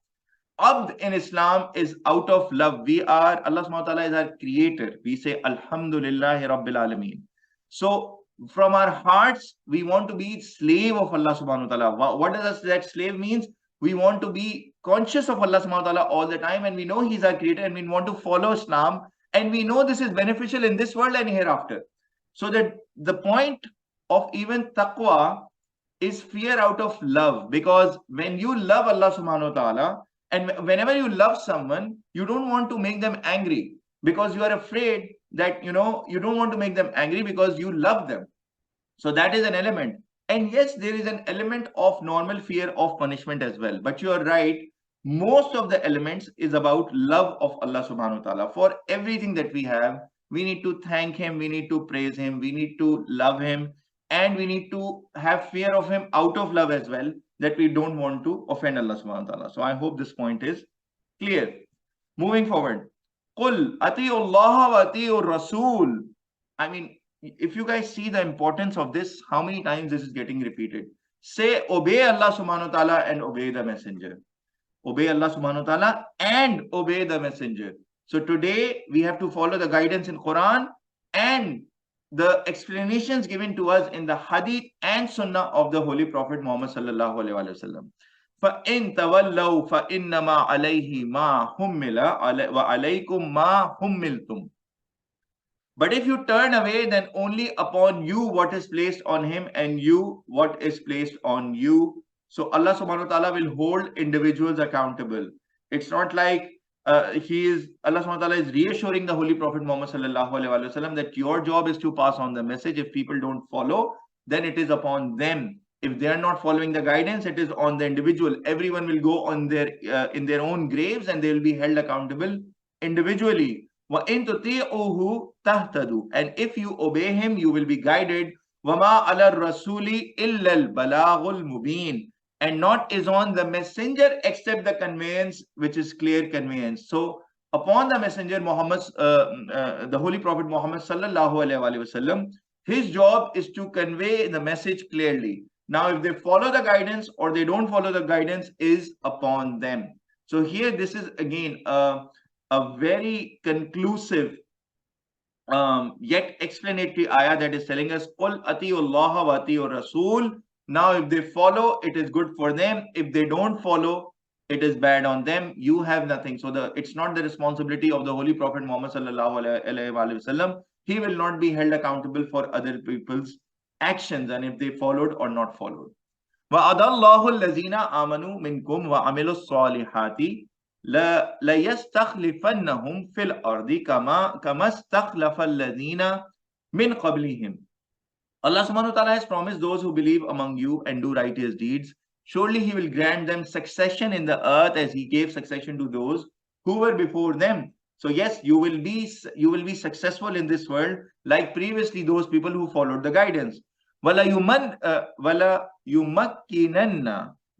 Abd in Islam is out of love. Allah subhanahu wa ta'ala is our creator. We say Alhamdulillah Rabbil Alameen. So from our hearts, we want to be slave of Allah subhanahu wa ta'ala. What does that slave means? We want to be conscious of Allah subhanahu wa ta'ala all the time, and we know He's our creator, and we want to follow Islam, and we know this is beneficial in this world and hereafter. So that the point of even taqwa is fear out of love, because when you love Allah subhanahu wa ta'ala, and whenever you love someone, you don't want to make them angry, because you are afraid that, you don't want to make them angry because you love them. So that is an element. And yes, there is an element of normal fear of punishment as well. But you are right. Most of the elements is about love of Allah subhanahu wa ta'ala. For everything that we have, we need to thank Him, we need to praise Him, we need to love Him, and we need to have fear of Him out of love as well, that we don't want to offend Allah subhanahu wa ta'ala. So I hope this point is clear. Moving forward. Qul ati'u Allah wa ati'u Rasul. I mean, if you guys see the importance of this, how many times this is getting repeated. Say, obey Allah subhanahu wa ta'ala and obey the messenger. Obey Allah subhanahu wa ta'ala and obey the messenger. So today we have to follow the guidance in Quran and the explanations given to us in the Hadith and Sunnah of the Holy Prophet Muhammad sallallahu alaihi wasallam. فَإِن تَوَلَّوْا فَإِنَّمَا عَلَيْهِ مَا حُمِّلَ وَعَلَيْكُمْ مَا حُمِّلْتُمْ. But if you turn away, then only upon you what is placed on him, and you what is placed on you. So Allah subhanahu wa ta'ala will hold individuals accountable. It's not like Allah subhanahu wa ta'ala is reassuring the Holy Prophet Muhammad sallallahu alaihi wasallam that your job is to pass on the message. If people don't follow, then it is upon them. If they are not following the guidance, it is on the individual. Everyone will go on in their own graves, and they will be held accountable individually. وَإِن تُطِيعُوهُ تَهْتَدُوا. And if you obey him, you will be guided. وَمَا عَلَى الرَّسُولِ إِلَّا الْبَلَاغُ الْمُبِينُ. And not is on the messenger except the conveyance, which is clear conveyance. So upon the messenger Muhammad, the Holy Prophet Muhammad sallallahu alaihi wasallam, his job is to convey the message clearly. Now, if they follow the guidance or they don't follow the guidance is upon them. So here, this is again a very conclusive yet explanatory ayah that is telling us, Qul ati'u Allah wa ati'u Rasul. Now, if they follow, it is good for them. If they don't follow, it is bad on them. You have nothing. So it's not the responsibility of the Holy Prophet Muhammad sallallahu alaihi wasallam. He will not be held accountable for other people's actions, and if they followed or not followed. وَعَدَ اللَّهُ الَّذِينَ آمَنُوا مِنْكُمْ وَعَمِلُوا الصَّالِحَاتِ لَيَسْتَخْلِفَنَّهُمْ فِي الْأَرْضِ كَمَا اسْتَخْلَفَ الَّذِينَ مِنْ قَبْلِهِمْ. Allah subhanahu wa ta'ala has promised those who believe among you and do righteous deeds, surely He will grant them succession in the earth as He gave succession to those who were before them. So yes, you will be successful in this world like previously those people who followed the guidance. وَلَا يُمَكِّنَنَّ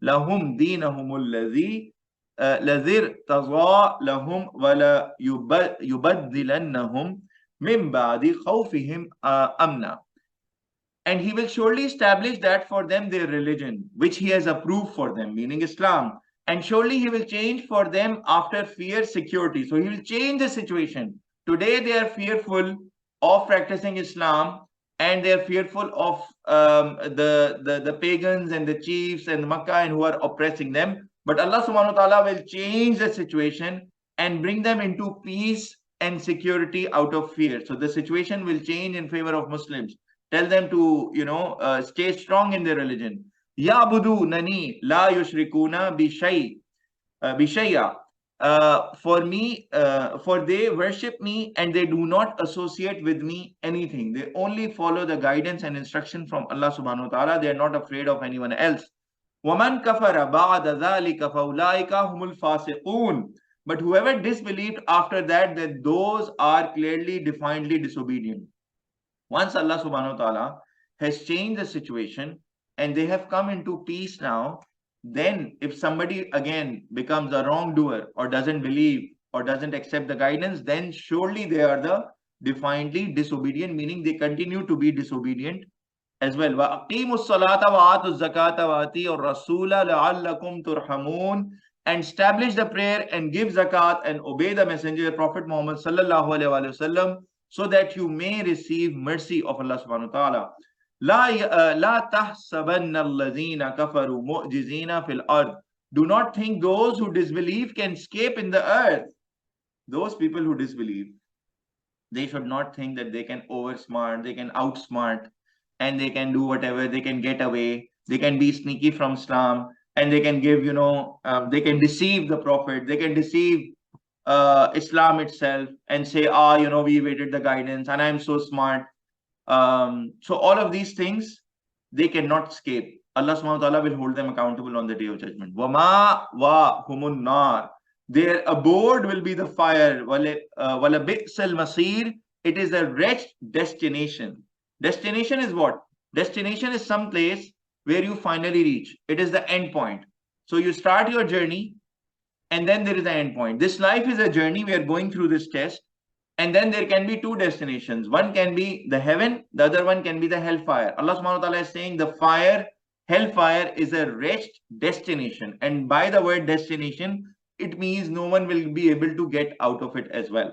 لَهُمْ دِينَهُمُ الَّذِي ارْتَضَىٰ لَهُمْ وَلَا يُبَدِّلَنَّهُمْ مِنْ بَعْدِ خَوْفِهِمْ أَمْنًا. And He will surely establish that for them their religion, which He has approved for them, meaning Islam. And surely He will change for them after fear security. So He will change the situation. Today they are fearful of practicing Islam, and they are fearful of the pagans and the chiefs and Makkah and who are oppressing them. But Allah subhanahu wa ta'ala will change the situation and bring them into peace and security out of fear. So the situation will change in favor of Muslims. Tell them to, stay strong in their religion. يَعْبُدُونَنِي لَا يُشْرِكُونَ بِشَيْءٍ. For they worship me and they do not associate with me anything. They only follow the guidance and instruction from Allah subhanahu wa ta'ala. They are not afraid of anyone else. وَمَنْ كَفَرَ بَعْدَ ذَلِكَ فَأُولَٰئِكَ هُمُ الْفَاسِقُونَ. But whoever disbelieved after that, those are clearly, definedly disobedient. Once Allah subhanahu wa ta'ala has changed the situation and they have come into peace now, then if somebody again becomes a wrongdoer or doesn't believe or doesn't accept the guidance, then surely they are the defiantly disobedient, meaning they continue to be disobedient as well. وَأَقِيمُوا الصَّلَاةَ وَآتُوا الزَّكَاةَ وَأَطِيعُوا الرَّسُولَ لَعَلَّكُمْ تُرْحَمُونَ, and establish the prayer and give zakat and obey the messenger Prophet Muhammad sallallahu alaihi wasallam, so that you may receive mercy of Allah subhanahu wa ta'ala. لا تحسبن الذين كفروا معجزين في الأرض. Do not think those who disbelieve can escape in the earth. Those people who disbelieve, they should not think that they can oversmart, they can outsmart, and they can do whatever, they can get away, they can be sneaky from Islam, and they can give, they can deceive the Prophet, they can deceive Islam itself and say, we waited the guidance and I'm so smart. So all of these things, they cannot escape. Allah subhanahu wa ta'ala will hold them accountable on the day of judgment. وَمَا وَهُمُ النَّارِ. Their abode will be the fire. وَلَبِئْسَ الْمَصِيرِ. It is a wretched destination. Destination is what? Destination is some place where you finally reach. It is the end point. So you start your journey and then there is an end point. This life is a journey. We are going through this test. And then there can be two destinations. One can be the heaven, the other one can be the hellfire. Allah subhanahu wa ta'ala is saying the fire, hellfire is a wretched destination. And by the word destination, it means no one will be able to get out of it as well.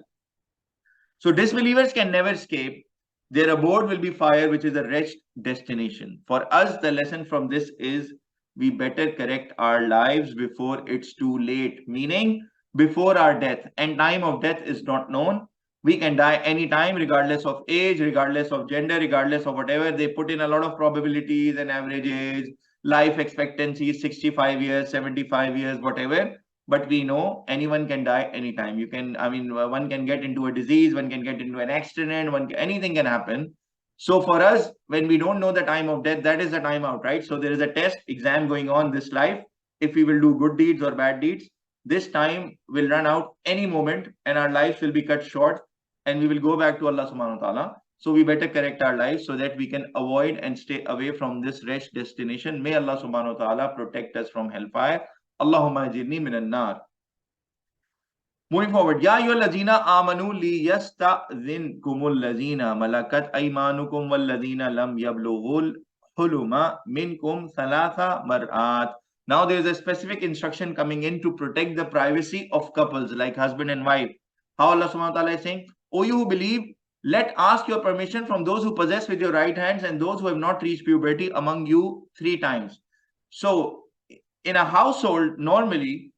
So disbelievers can never escape. Their abode will be fire, which is a wretched destination. For us, the lesson from this is we better correct our lives before it's too late. Meaning, before our death. And time of death is not known. We can die anytime, regardless of age, regardless of gender, regardless of whatever. They put in a lot of probabilities and averages, life expectancy, 65 years, 75 years, whatever. But we know anyone can die anytime. One can get into a disease, one can get into an accident, anything can happen. So for us, when we don't know the time of death, that is the time out, right? So there is a test, exam going on this life. If we will do good deeds or bad deeds, this time will run out any moment and our lives will be cut short. And we will go back to Allah subhanahu wa ta'ala. So we better correct our lives so that we can avoid and stay away from this wretched destination. May Allah subhanahu wa ta'ala protect us from hellfire. Allahumma ajirni minan nar. Moving forward. Ya ayyuhallazina amanu liyasta'dhinkumul lazina malakat aymanukum wallazina lam yablughul huluma minkum thalatha mar'at. Now there is a specific instruction coming in to protect the privacy of couples like husband and wife. How Allah subhanahu wa ta'ala is saying, O you who believe, let ask your permission from those who possess with your right hands and those who have not reached puberty among you 3 times. So in a household, normally,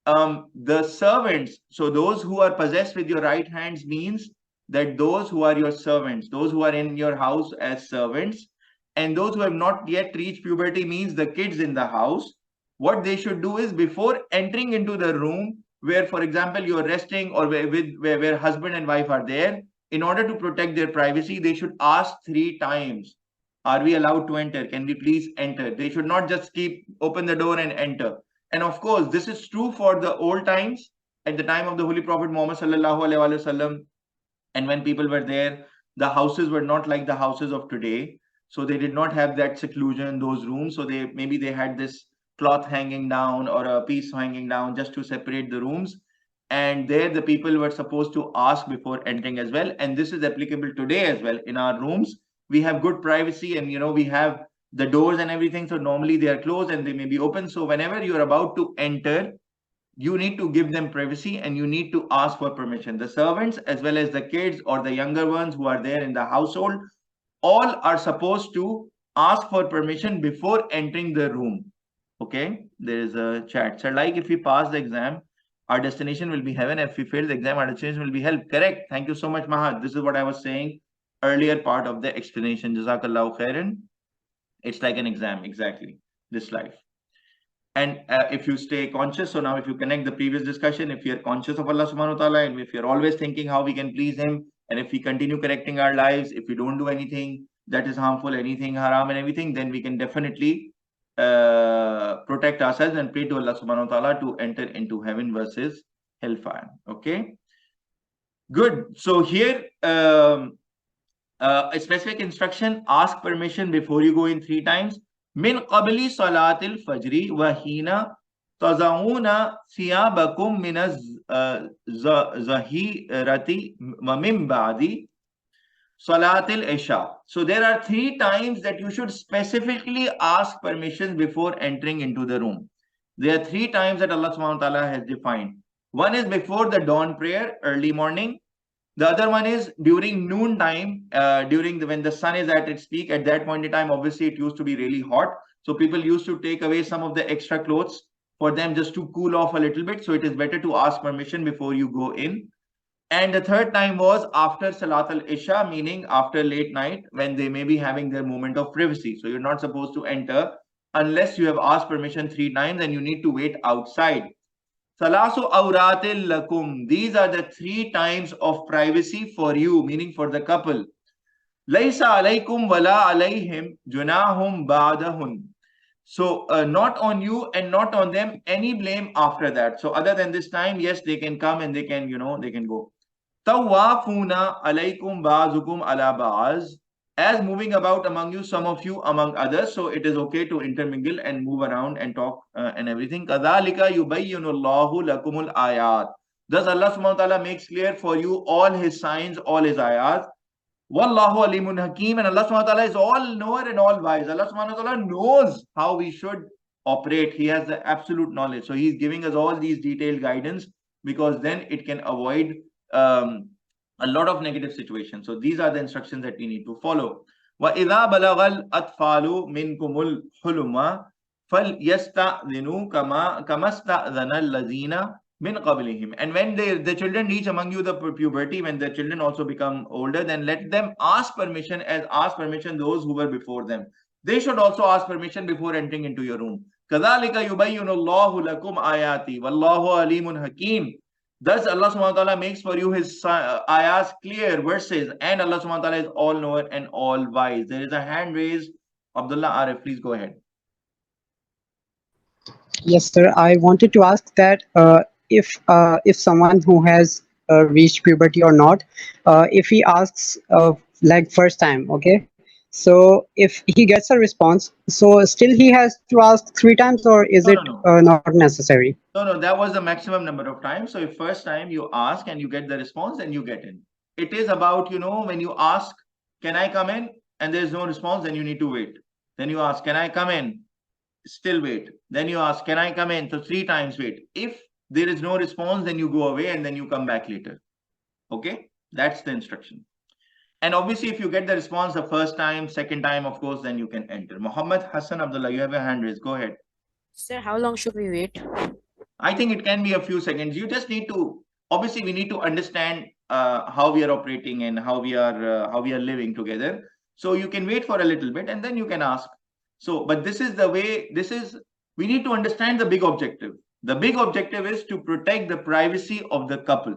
the servants, so those who are possessed with your right hands means that those who are your servants, those who are in your house as servants, and those who have not yet reached puberty means the kids in the house. What they should do is before entering into the room, where, for example, you're resting or where husband and wife are there, in order to protect their privacy, they should ask 3 times, are we allowed to enter? Can we please enter? They should not just open the door and enter. And of course, this is true for the old times, at the time of the Holy Prophet Muhammad sallallahu alaihi wasallam. And when people were there, the houses were not like the houses of today. So they did not have that seclusion, those rooms. So maybe they had this cloth hanging down or a piece hanging down just to separate the rooms. And there the people were supposed to ask before entering as well. And this is applicable today as well. In our rooms, we have good privacy and, we have the doors and everything. So normally they are closed and they may be open. So whenever you're about to enter, you need to give them privacy and you need to ask for permission. The servants, as well as the kids or the younger ones who are there in the household, all are supposed to ask for permission before entering the room. Okay, there is a chat. So like if we pass the exam, our destination will be heaven. If we fail the exam, our destination will be hell. Correct. Thank you so much, Mahad. This is what I was saying earlier part of the explanation. Jazakallahu khairan. It's like an exam, exactly, this life. And if you stay conscious, so now if you connect the previous discussion, if you're conscious of Allah subhanahu wa ta'ala, and if you're always thinking how we can please him, and if we continue correcting our lives, if we don't do anything that is harmful, anything haram and everything, then we can definitely protect ourselves and pray to Allah subhanahu wa ta'ala to enter into heaven versus hellfire. Okay, good. So here a specific instruction, ask permission before you go in 3 times. Min qabli salatil fajri wa hina tazauna thiyabakum min zahirati wa min ba'di salatil isha. So there are 3 times that you should specifically ask permission before entering into the room. There are 3 times that Allah SWT has defined. One is before the dawn prayer, early morning. The other one is during noon time, when the sun is at its peak. At that point in time, obviously it used to be really hot. So people used to take away some of the extra clothes for them just to cool off a little bit. So it is better to ask permission before you go in. And the third time was after Salat al-Isha, meaning after late night, when they may be having their moment of privacy. So you're not supposed to enter unless you have asked permission 3 times, and you need to wait outside. Salasu awratil lakum. These are the 3 times of privacy for you, meaning for the couple. Laysa alaykum wala alayhim junahum ba'dahun. So not on you and not on them any blame after that. So other than this time, yes, they can come and they can, they can go. Tawafuna alaykum ba'zukum ala ba'az. As moving about among you, some of you among others. So it is okay to intermingle and move around and talk and everything. Kadhalika yubayyinullahu lakumul ayat. Thus Allah SWT makes clear for you all his signs, all his ayat. Wallahu alimun hakim. And Allah SWT is all knower and all wise. Allah SWT knows how we should operate. He has the absolute knowledge. So he's giving us all these detailed guidance, because then it can avoid a lot of negative situations. So these are the instructions that we need to follow. وَإِذَا بَلَغَ الْأَطْفَالُ مِنْكُمُ الْحُلُمَ فَلْيَسْتَأْذِنُوا كَمَا اسْتَأْذَنَ الَّذِينَ مِنْ قَبْلِهِمْ. And when the children reach among you the puberty, when the children also become older, then let them ask permission those who were before them. They should also ask permission before entering into your room. كَذَلِكَ يُبَيِّنُ اللَّهُ لَكُمْ آيَاتِهِ وَاللَّهُ عَلِيمٌ حَكِيمٌ. Thus Allah SWT makes for you his ayahs, clear verses, and Allah SWT is all knower and all wise. There is a hand raised. Abdullah Arif, please go ahead. Yes, sir. I wanted to ask that if someone who has reached puberty or not, if he asks like first time, okay. So if he gets a response, so still he has to ask 3 times, or is it not necessary? No, that was the maximum number of times. So if first time you ask and you get the response, then you get in. It is about, when you ask, can I come in? And there is no response, then you need to wait. Then you ask, can I come in? Still wait. Then you ask, can I come in? So 3 times wait. If there is no response, then you go away and then you come back later. Okay? That's the instruction. And obviously, if you get the response the first time, second time, of course, then you can enter. Muhammad Hassan Abdullah, you have a hand raised. Go ahead. Sir, how long should we wait? I think it can be a few seconds. You just need to, obviously, we need to understand how we are operating and how we are living together. So you can wait for a little bit and then you can ask. So, but this is the way, we need to understand the big objective. The big objective is to protect the privacy of the couple.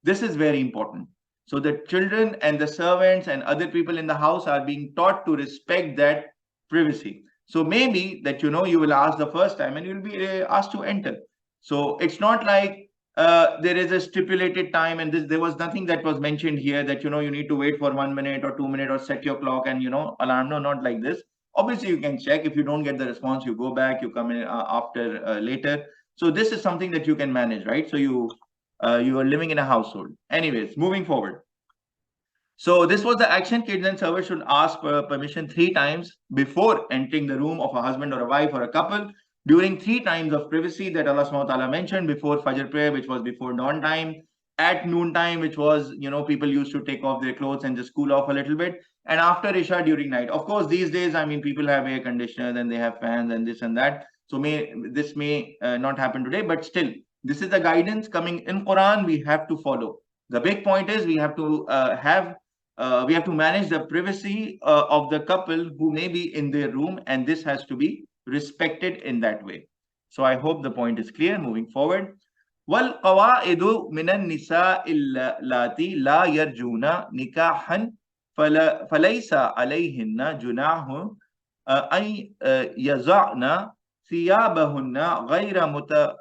This is very important. So the children and the servants and other people in the house are being taught to respect that privacy. So maybe that, you will ask the first time and you'll be asked to enter. So it's not like there is a stipulated time, and there was nothing that was mentioned here that, you need to wait for 1 minute or 2 minutes or set your clock and, alarm. No, not like this. Obviously, you can check. If you don't get the response, you go back, you come in after later. So this is something that you can manage, right? So you are living in a household. Anyways, moving forward. So this was the action. Kids and servers should ask permission 3 times before entering the room of a husband or a wife or a couple, during 3 times of privacy that Allah SWT mentioned: before Fajr prayer, which was before dawn time; at noon time, which was, people used to take off their clothes and just cool off a little bit; and after Isha during night. Of course, these days, people have air conditioners and they have fans and this and that. So this may not happen today, but still, this is the guidance coming in Quran. We have to follow. The big point is we have to manage the privacy of the couple who may be in their room, and this has to be respected in that way. So I hope the point is clear. Moving forward. وَالْقَوَائِدُ مِنَ النِّسَاءِ اللَّاتِي لَا يَرْجُونَ نِكَاحًا فَلَيْسَ عَلَيْهِنَّ جُنَاحٌ أَنْ يَضَعْنَ ثِيَابَهُنَّ غَيْرَ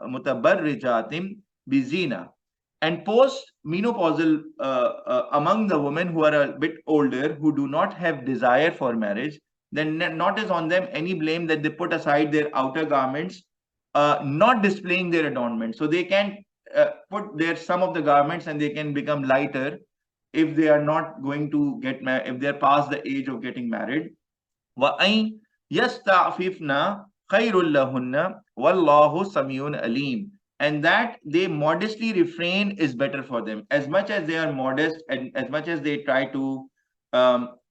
مُتَبَرِّجَاتٍ بِزِينَةٍ And post-menopausal among the women who are a bit older, who do not have desire for marriage, then not is on them any blame that they put aside their outer garments, not displaying their adornment. So they can put their some of the garments and they can become lighter if they are not going to get married, if they are past the age of getting married. وَأَن يَسْتَعْفِفْنَا خَيْرٌ لَهُنَّ وَاللَّهُ سَمِيعٌ أَلِيمٌ. And that they modestly refrain is better for them. As much as they are modest and as much as they try to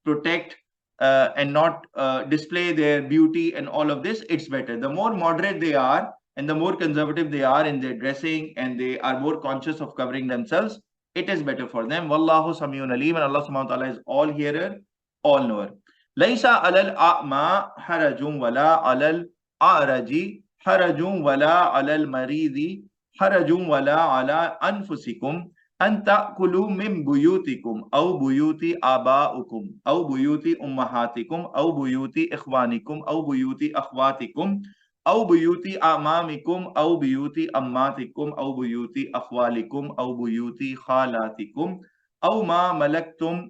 protect and not display their beauty and all of this, it's better. The more moderate they are and the more conservative they are in their dressing and they are more conscious of covering themselves, it is better for them. Wallahu Samiun Alim, and Allah subhanahu wa ta'ala is all hearer, all knower. ليس على الأعمى حرج ولا على الأعرج حرج ولا على المريض حرج ولا على أنفسكم أن تأكلوا من بيوتكم أو بيوت آبائكم أو بيوت أمهاتكم أو بيوت إخوانكم أو بيوت أخواتكم أو بيوت أعمامكم أو بيوت أماتكم أو بيوت أخوالكم أو بيوت خالاتكم أو ما ملكتم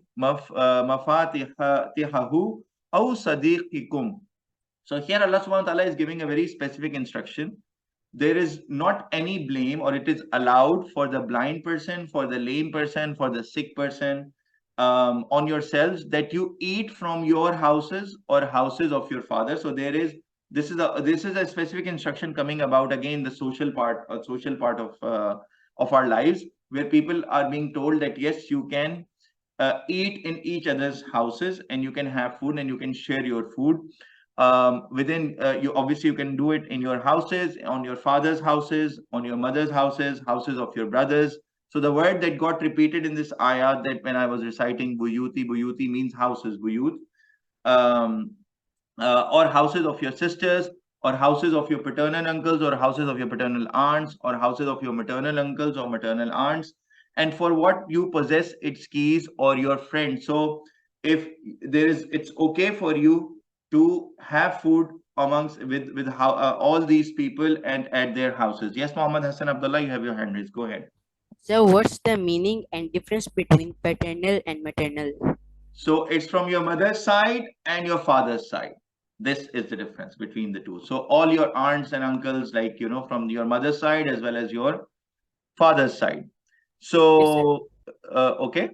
مفاتحه أو صديقكم. So here Allah subhanahu wa ta'ala is giving a very specific instruction. There is not any blame, or it is allowed for the blind person, for the lame person, for the sick person, on yourselves, that you eat from your houses or houses of your father. So this is a specific instruction coming about, again, the social part of our lives, where people are being told that yes, you can eat in each other's houses and you can have food and you can share your food within you. Obviously, you can do it in your houses, on your father's houses, on your mother's houses, houses of your brothers. So the word that got repeated in this ayah, that when I was reciting buyuti means houses, buyut, or houses of your sisters, or houses of your paternal uncles, or houses of your paternal aunts, or houses of your maternal uncles or maternal aunts, and for what you possess its keys, or your friends. So if it's okay for you to have food amongst with how all these people and at their houses. Yes, Muhammad Hassan Abdullah, you have your hand raised. Go ahead. So, what's the meaning and difference between paternal and maternal? So it's from your mother's side and your father's side. This is the difference between the two. So all your aunts and uncles, like, from your mother's side as well as your father's side. So, okay,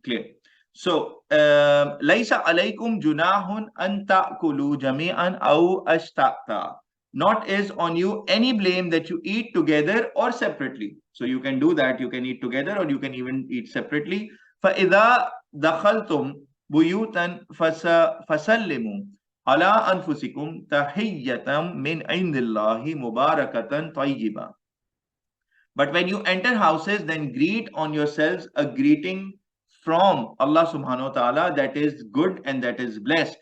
clear. So, Laisa alaykum junahun an ta'kulu jami'an aw ashtata. Not is on you any blame that you eat together or separately. So you can do that. You can eat together or you can even eat separately. فَإِذَا دَخَلْتُمْ بُيُوتًا فَسَلِّمُوا عَلَىٰ أَنفُسِكُمْ تَحِيَّةً مِّنْ عِنْدِ اللَّهِ مُبَارَكَةً طَيِّبًا. But when you enter houses, then greet on yourselves a greeting from Allah subhanahu wa ta'ala that is good and that is blessed.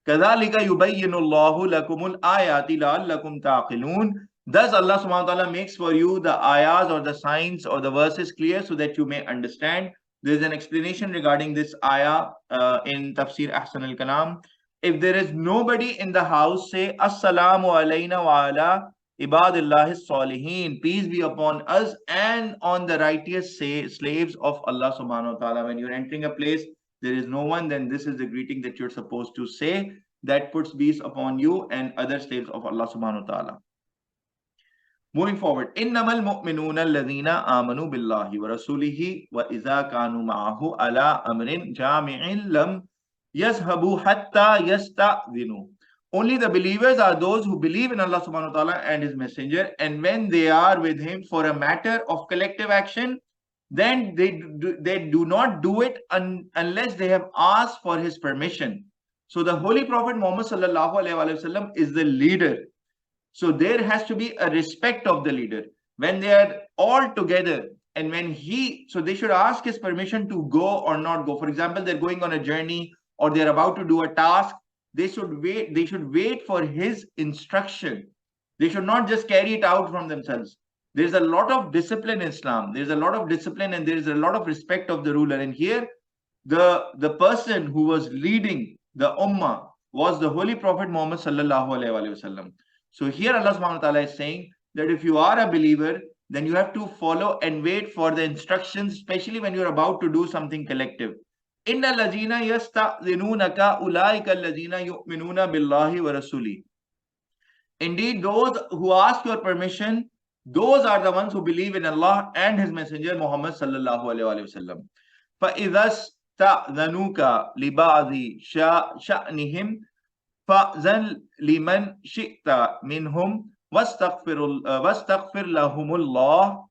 كَذَلِكَ يُبَيِّنُ اللَّهُ لَكُمُ الْآيَاتِ لَعَلَّكُمْ تَعْقِلُونَ. Thus Allah subhanahu wa ta'ala makes for you the ayahs or the signs or the verses clear so that you may understand. There is an explanation regarding this ayah in Tafsir Ahsan al-Kalam. If there is nobody in the house, say Assalamu alayna wa ala ibadillahi salihin. Peace be upon us and on the righteous slaves of Allah subhanahu wa ta'ala. When you're entering a place, there is no one, then this is the greeting that you're supposed to say. That puts peace upon you and other slaves of Allah subhanahu wa ta'ala. Moving forward, إِنَّمَا الْمُؤْمِنُونَ الَّذِينَ آمَنُوا بِاللَّهِ وَرَسُولِهِ وَإِذَا كَانُوا مَعَهُ عَلَىٰ أَمْرٍ جَامِعٍ لَمْ يَذْهَبُوا حَتَّى يَسْتَأْذِنُوا. Only the believers are those who believe in Allah subhanahu wa ta'ala and His Messenger, and when they are with Him for a matter of collective action, then they do not do it unless they have asked for His permission. So the Holy Prophet Muhammad sallallahu alaihi wasallam is the leader. So there has to be a respect of the leader. When they are all together and so they should ask his permission to go or not go. For example, they're going on a journey or they're about to do a task. They should wait for his instruction. They should not just carry it out from themselves. There's a lot of discipline in Islam. There's a lot of discipline and there's a lot of respect of the ruler. And here, the person who was leading the ummah was the Holy Prophet Muhammad sallallahu alaihi wasallam. So here Allah subhanahu wa ta'ala is saying that if you are a believer, then you have to follow and wait for the instructions, especially when you're about to do something collective. Inna allazina yasta'dhinunaka ulaika allazina yu'minuna billahi wa rasuli. Indeed, those who ask your permission, those are the ones who believe in Allah and His Messenger Muhammad sallallahu alaihi wasallam. فَإِذَا اسْتَأْذَنُوكَ لِبَعْضِ شَأْنِهِمْ فَأْذَنْ لِمَنْ شِئْتَ مِنْهُمْ وَاسْتَغْفِرْ لَهُمُ اللَّهِ.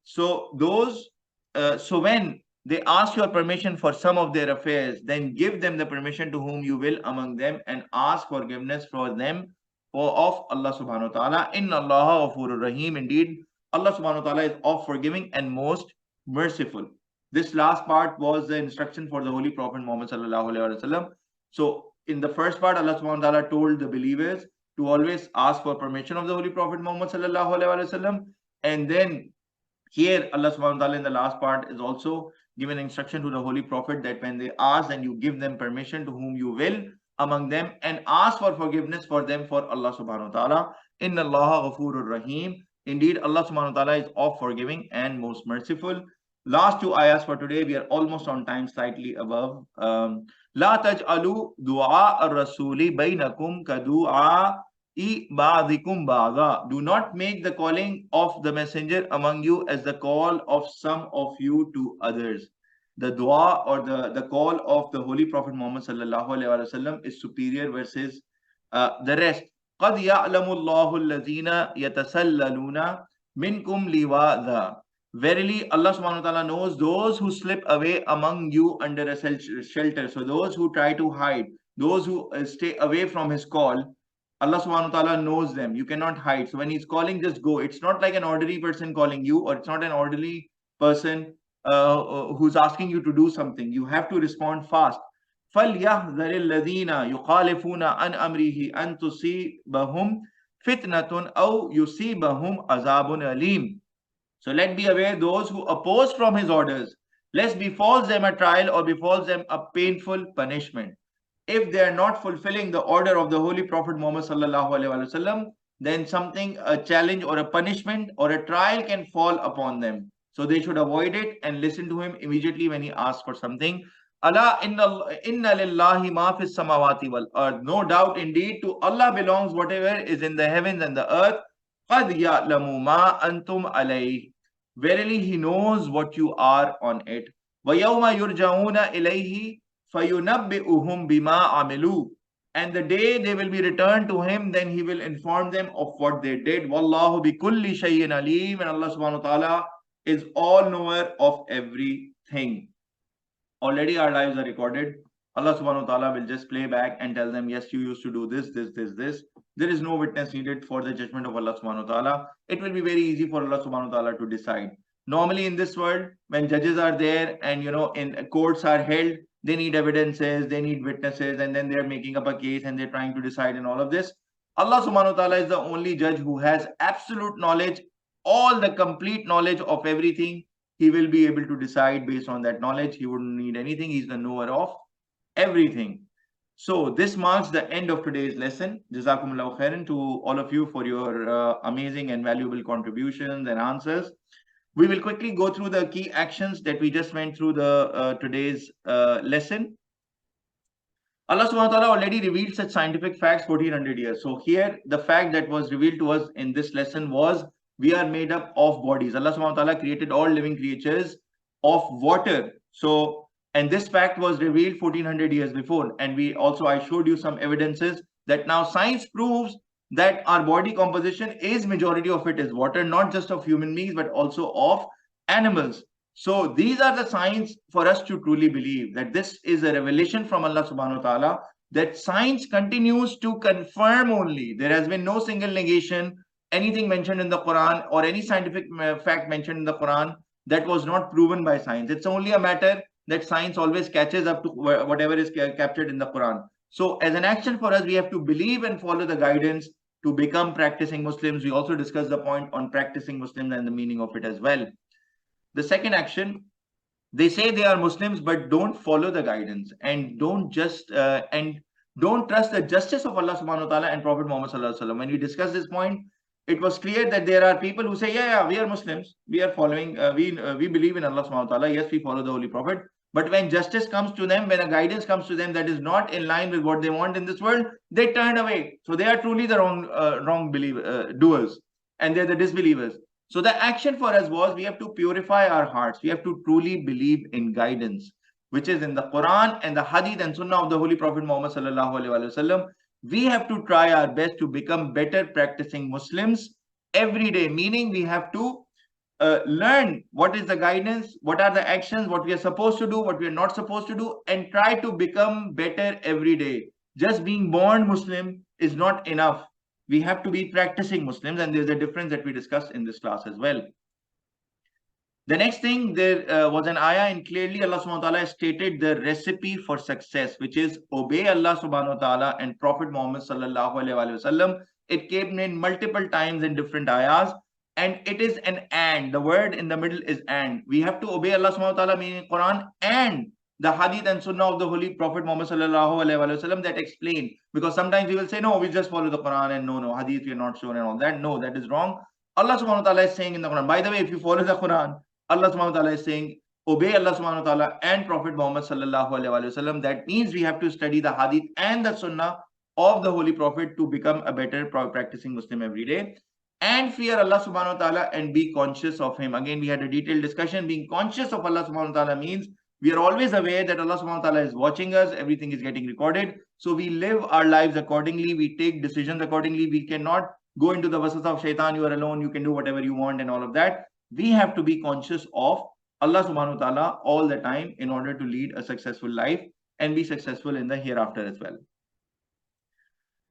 So when they ask your permission for some of their affairs, then give them the permission to whom you will among them and ask forgiveness for them of Allah subhanahu wa ta'ala. Inna Allah ghafurur rahim. Indeed, Allah subhanahu wa ta'ala is of forgiving and most merciful. This last part was the instruction for the Holy Prophet Muhammad sallallahu alaihi wasallam. So in the first part, Allah subhanahu wa ta'ala told the believers to always ask for permission of the Holy Prophet Muhammad sallallahu alaihi wasallam. And then here Allah subhanahu wa ta'ala in the last part is also given instruction to the Holy Prophet that when they ask, then you give them permission to whom you will among them and ask for forgiveness for them for Allah subhanahu wa ta'ala. Inna Allah ghafurur rahim. Indeed, Allah subhanahu wa ta'ala is of forgiving and most merciful. Last two ayahs for today, we are almost on time, slightly above. La taj'alu du'a ar-rasuli bainakum ka du'a'i ba'dikum ba'da. Do not make the calling of the messenger among you as the call of some of you to others. The dua or the call of the Holy Prophet Muhammad sallallahu alaihi wasallam is superior versus the rest. قَدْ يَعْلَمُ اللَّهُ الَّذِينَ يَتَسَلَّلُونَ مِنْكُمْ لِوَاذًا. Verily, Allah subhanahu wa ta'ala knows those who slip away among you under a shelter. So those who try to hide, those who stay away from His call, Allah subhanahu wa ta'ala knows them. You cannot hide. So when He's calling, just go. It's not like an ordinary person calling you, or it's not an orderly person who's asking you to do something. You have to respond fast. فَلْيَحْذَرِ الَّذِينَ يُخَالِفُونَ عَنْ أَمْرِهِ أَنْ تُصِيبَهُمْ فِتْنَةٌ أَوْ يُصِيبَهُمْ عَذَابٌ أَلِيمٌ. So let be aware those who oppose from His orders, lest befalls them a trial or befalls them a painful punishment. If they are not fulfilling the order of the Holy Prophet Muhammad sallallahu alaihi wasallam, then something, a challenge or a punishment or a trial can fall upon them. So they should avoid it and listen to him immediately when he asks for something. Allah inna lillahi ma fis samawati wal earth. No doubt indeed to Allah belongs whatever is in the heavens and the earth. قَدْ يَعْلَمُ مَا أَنْتُمْ عَلَيْهِ. Verily He knows what you are on it. وَيَوْمَ يُرْجَعُونَ إِلَيْهِ فَيُنَبِّئُهُمْ بِمَا عَمِلُوا. And the day they will be returned to Him, then He will inform them of what they did. وَاللَّهُ بِكُلِّ شَيْءٍ عَلِيمٌ. And Allah subhanahu wa ta'ala is all knower of everything. Already our lives are recorded. Allah subhanahu wa ta'ala will just play back and tell them, yes, you used to do this, this, this, this. There is no witness needed for the judgment of Allah subhanahu wa ta'ala. It will be very easy for Allah subhanahu wa ta'ala to decide. Normally in this world, when judges are there and in courts are held, they need evidences, they need witnesses, and then they're making up a case and they're trying to decide and all of this. Allah subhanahu wa ta'ala is the only judge who has absolute knowledge, all the complete knowledge of everything. He will be able to decide based on that knowledge. He wouldn't need anything. He's the knower of everything. So this marks the end of today's lesson. Jazakumullahu khairan to all of you for your amazing and valuable contributions and answers. We will quickly go through the key actions that we just went through the today's lesson. Allah subhanahu wa ta'ala already revealed such scientific facts 1400 years. So here the fact that was revealed to us in this lesson was we are made up of bodies. Allah subhanahu wa ta'ala created all living creatures of water. So, and this fact was revealed 1400 years before. And I showed you some evidences that now science proves that our body composition is majority of it is water, not just of human beings, but also of animals. So these are the signs for us to truly believe that this is a revelation from Allah subhanahu wa ta'ala, that science continues to confirm only. There has been no single negation, anything mentioned in the Quran or any scientific fact mentioned in the Quran that was not proven by science. It's only a matter that science always catches up to whatever is captured in the Quran. So as an action for us, we have to believe and follow the guidance to become practicing Muslims. We also discussed the point on practicing Muslims and the meaning of it as well. The second action, they say they are Muslims but don't follow the guidance and don't trust the justice of Allah subhanahu wa ta'ala and Prophet Muhammad sallallahu alaihi wasallam. When we discuss this point, it was clear that there are people who say, yeah, we are Muslims, we are following, we believe in Allah subhanahu wa ta'ala, yes, we follow the Holy Prophet. But when justice comes to them, when a guidance comes to them that is not in line with what they want in this world, they turn away. So they are truly the wrong doers, and they're the disbelievers. So the action for us was, we have to purify our hearts. We have to truly believe in guidance, which is in the Quran and the Hadith and Sunnah of the Holy Prophet Muhammad sallallahu alaihi wasallam. We have to try our best to become better practicing Muslims every day, meaning we have to learn what is the guidance, what are the actions, what we are supposed to do, what we are not supposed to do, and try to become better every day. Just being born Muslim is not enough. We have to be practicing Muslims, and there's a difference that we discussed in this class as well. The next thing, there was an ayah, and clearly Allah subhanahu wa ta'ala stated the recipe for success, which is obey Allah subhanahu wa ta'ala and Prophet Muhammad sallallahu alaihi wasallam. It came in multiple times in different ayahs, and it is an and. The word in the middle is and. We have to obey Allah subhanahu wa ta'ala, meaning Quran, and the Hadith and Sunnah of the Holy Prophet Muhammad sallallahu alaihi wasallam that explain. Because sometimes we will say, no, we just follow the Quran, and no, Hadith we are not sure and all that. No, that is wrong. Allah subhanahu wa ta'ala is saying in the Quran, by the way, if you follow the Quran, Allah subhanahu wa ta'ala is saying, obey Allah subhanahu wa ta'ala and Prophet Muhammad sallallahu alaihi wasallam. That means we have to study the Hadith and the Sunnah of the Holy Prophet to become a better practicing Muslim every day. And fear Allah subhanahu wa ta'ala and be conscious of Him. Again, we had a detailed discussion. Being conscious of Allah subhanahu wa ta'ala means we are always aware that Allah subhanahu wa ta'ala is watching us. Everything is getting recorded. So we live our lives accordingly. We take decisions accordingly. We cannot go into the waswas of shaitan. You are alone. You can do whatever you want and all of that. We have to be conscious of Allah subhanahu wa ta'ala all the time in order to lead a successful life and be successful in the hereafter as well.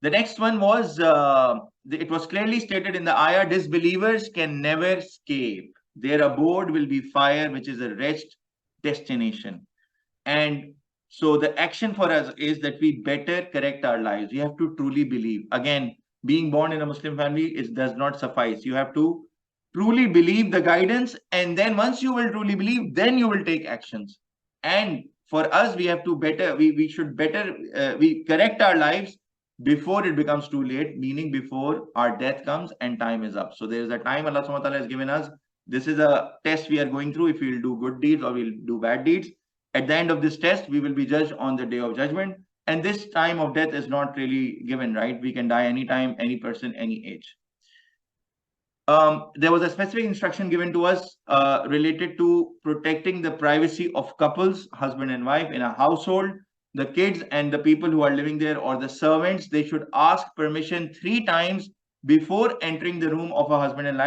The next one was, it was clearly stated in the ayah, disbelievers can never escape. Their abode will be fire, which is a wretched destination. And so the action for us is that we better correct our lives. We have to truly believe. Again, being born in a Muslim family does not suffice. You have to truly believe the guidance, and then once you will truly believe, then you will take actions. And for us, we have to better, we should better, we correct our lives before it becomes too late, meaning before our death comes and time is up. So there is a time Allah SWT has given us. This is a test we are going through, if we will do good deeds or we'll do bad deeds. At the end of this test, we will be judged on the day of judgment. And this time of death is not really given, right? We can die anytime, any person, any age. There was a specific instruction given to us related to protecting the privacy of couples, husband and wife in a household. The kids and the people who are living there, or the servants, they should ask permission 3 times before entering the room of a husband and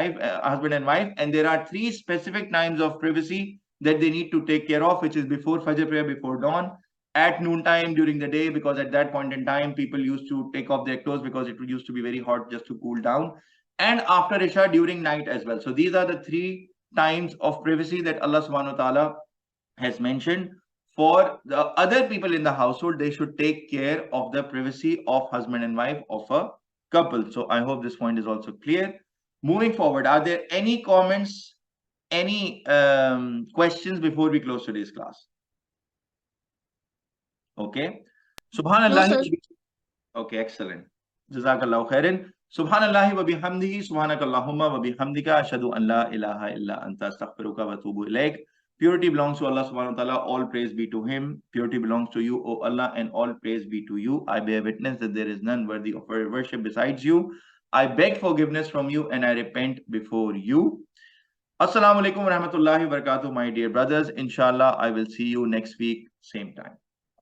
wife. And there are 3 specific times of privacy that they need to take care of, which is before Fajr prayer, before dawn, at noontime during the day, because at that point in time, people used to take off their clothes because it used to be very hot, just to cool down, and after Isha during night as well. So these are the 3 times of privacy that Allah subhanahu wa ta'ala has mentioned. For the other people in the household, they should take care of the privacy of husband and wife of a couple. So I hope this point is also clear. Moving forward, are there any comments, any questions before we close today's class? Okay. Subhanallah. No, sir. Okay, excellent. Jazakallahu khairan. Subhanallah wa bihamdihi, subhanakallahumma wa bihamdika, ashhadu an la ilaha illa anta, astaghfiruka wa atubu ilaik. Purity belongs to Allah subhanahu wa ta'ala. All praise be to Him. Purity belongs to you, O Allah, and all praise be to you. I bear witness that there is none worthy of worship besides you. I beg forgiveness from you and I repent before you. Assalamu alaikum wa rahmatullahi wa barakatuh, my dear brothers. Inshallah, I will see you next week, same time.